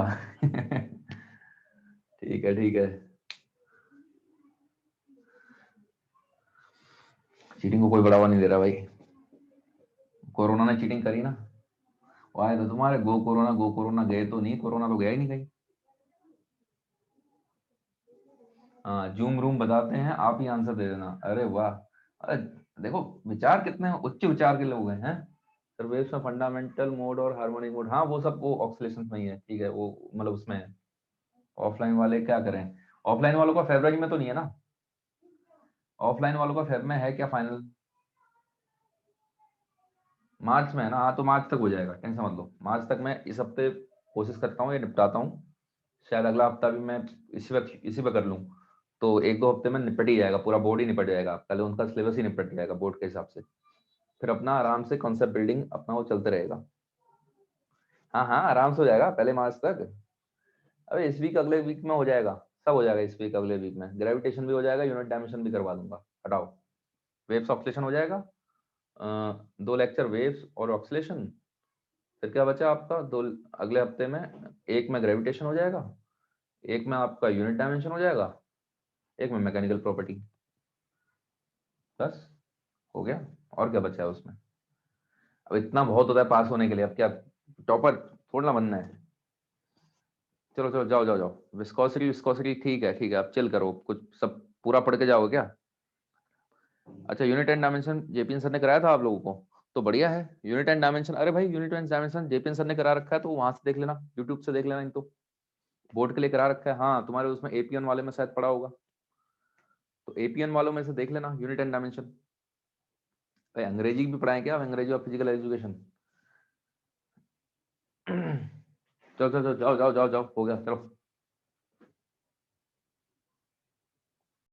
ठीक है ठीक है, चीटिंग को कोई बढ़ावा नहीं दे रहा भाई, कोरोना ने चीटिंग करी ना। वो आए तो तुम्हारे गो कोरोना गए तो नहीं, कोरोना तो गया ही नहीं कहीं। हाँ जूम रूम बताते हैं, आप ही आंसर दे देना, अरे वाह। अरे देखो विचार कितने उच्च विचार के लोग हैं, हैं? सर वेव्स में फंडामेंटल मोड और हार्मोनिक मोड, हाँ वो सब वो ऑक्सीलेशन में ही है, ठीक है, वो मतलब उसमें है। ऑफलाइन वाले क्या करें, ऑफलाइन वालों का फेब्रुअरी में तो नहीं है ना, ऑफलाइन वालों का फेब में है क्या फाइनल? मार्च में है ना, हाँ तो मार्च तक हो जाएगा, टेंशन मत लो, मार्च तक मैं इस हफ्ते कोशिश करता हूँ ये निपटाता हूँ, शायद अगला हफ्ता भी मैं इसी पे कर लूँ, तो एक दो हफ्ते में निपट ही जाएगा, पूरा बोर्ड ही निपट जाएगा, पहले उनका सिलेबस ही निपट जाएगा बोर्ड के हिसाब से, फिर अपना आराम से कॉन्सेप्ट बिल्डिंग अपना वो चलते रहेगा। हाँ हाँ आराम से हो जाएगा पहले मार्च तक। अबे इस वीक अगले वीक में हो जाएगा, सब हो जाएगा इस वीक अगले वीक में, ग्रेविटेशन भी हो जाएगा, यूनिट डायमेंशन भी करवा दूंगा, हटाओ। वेव्स ऑक्सीलेशन हो जाएगा, 2 लेक्चर वेव्स और ऑक्सीलेशन, फिर क्या बचा आपका दो, अगले हफ्ते में एक में ग्रेविटेशन हो जाएगा, एक में आपका यूनिट डायमेंशन हो जाएगा, एक में मैकेनिकल प्रॉपर्टी, बस हो गया। और क्या बचा है उसमें? अब इतना बहुत होता है पास होने के लिए, अब क्या टॉपर थोड़ा ना बनना है। चलो चलो जाओ जाओ जाओ, विस्कोसिटी विस्कोसिटी ठीक है, अब चिल करो, कुछ सब पूरा पढ़ के जाओगे क्या? अच्छा unit and dimension JPN sir ने कराया था आप लोगों को, तो बढ़िया है। यूनिट एंड डायमेंशन, अरे भाई unit and dimension JPN sir ने करा रखा है, तो वहां से देख लेना, यूट्यूब से देख लेना, इनको बोर्ड के लिए करा रखा है, हाँ तुम्हारे उसमें एपीएन वाले में शायद पड़ा होगा, तो एपीएन वालों में से देख लेना यूनिट एंड डायमेंशन। भाई अंग्रेजी भी पढ़ाएं क्या, अंग्रेजी और फिजिकल एजुकेशन? चलो चलो चलो, जाओ जाओ जाओ जाओ, हो गया चलो।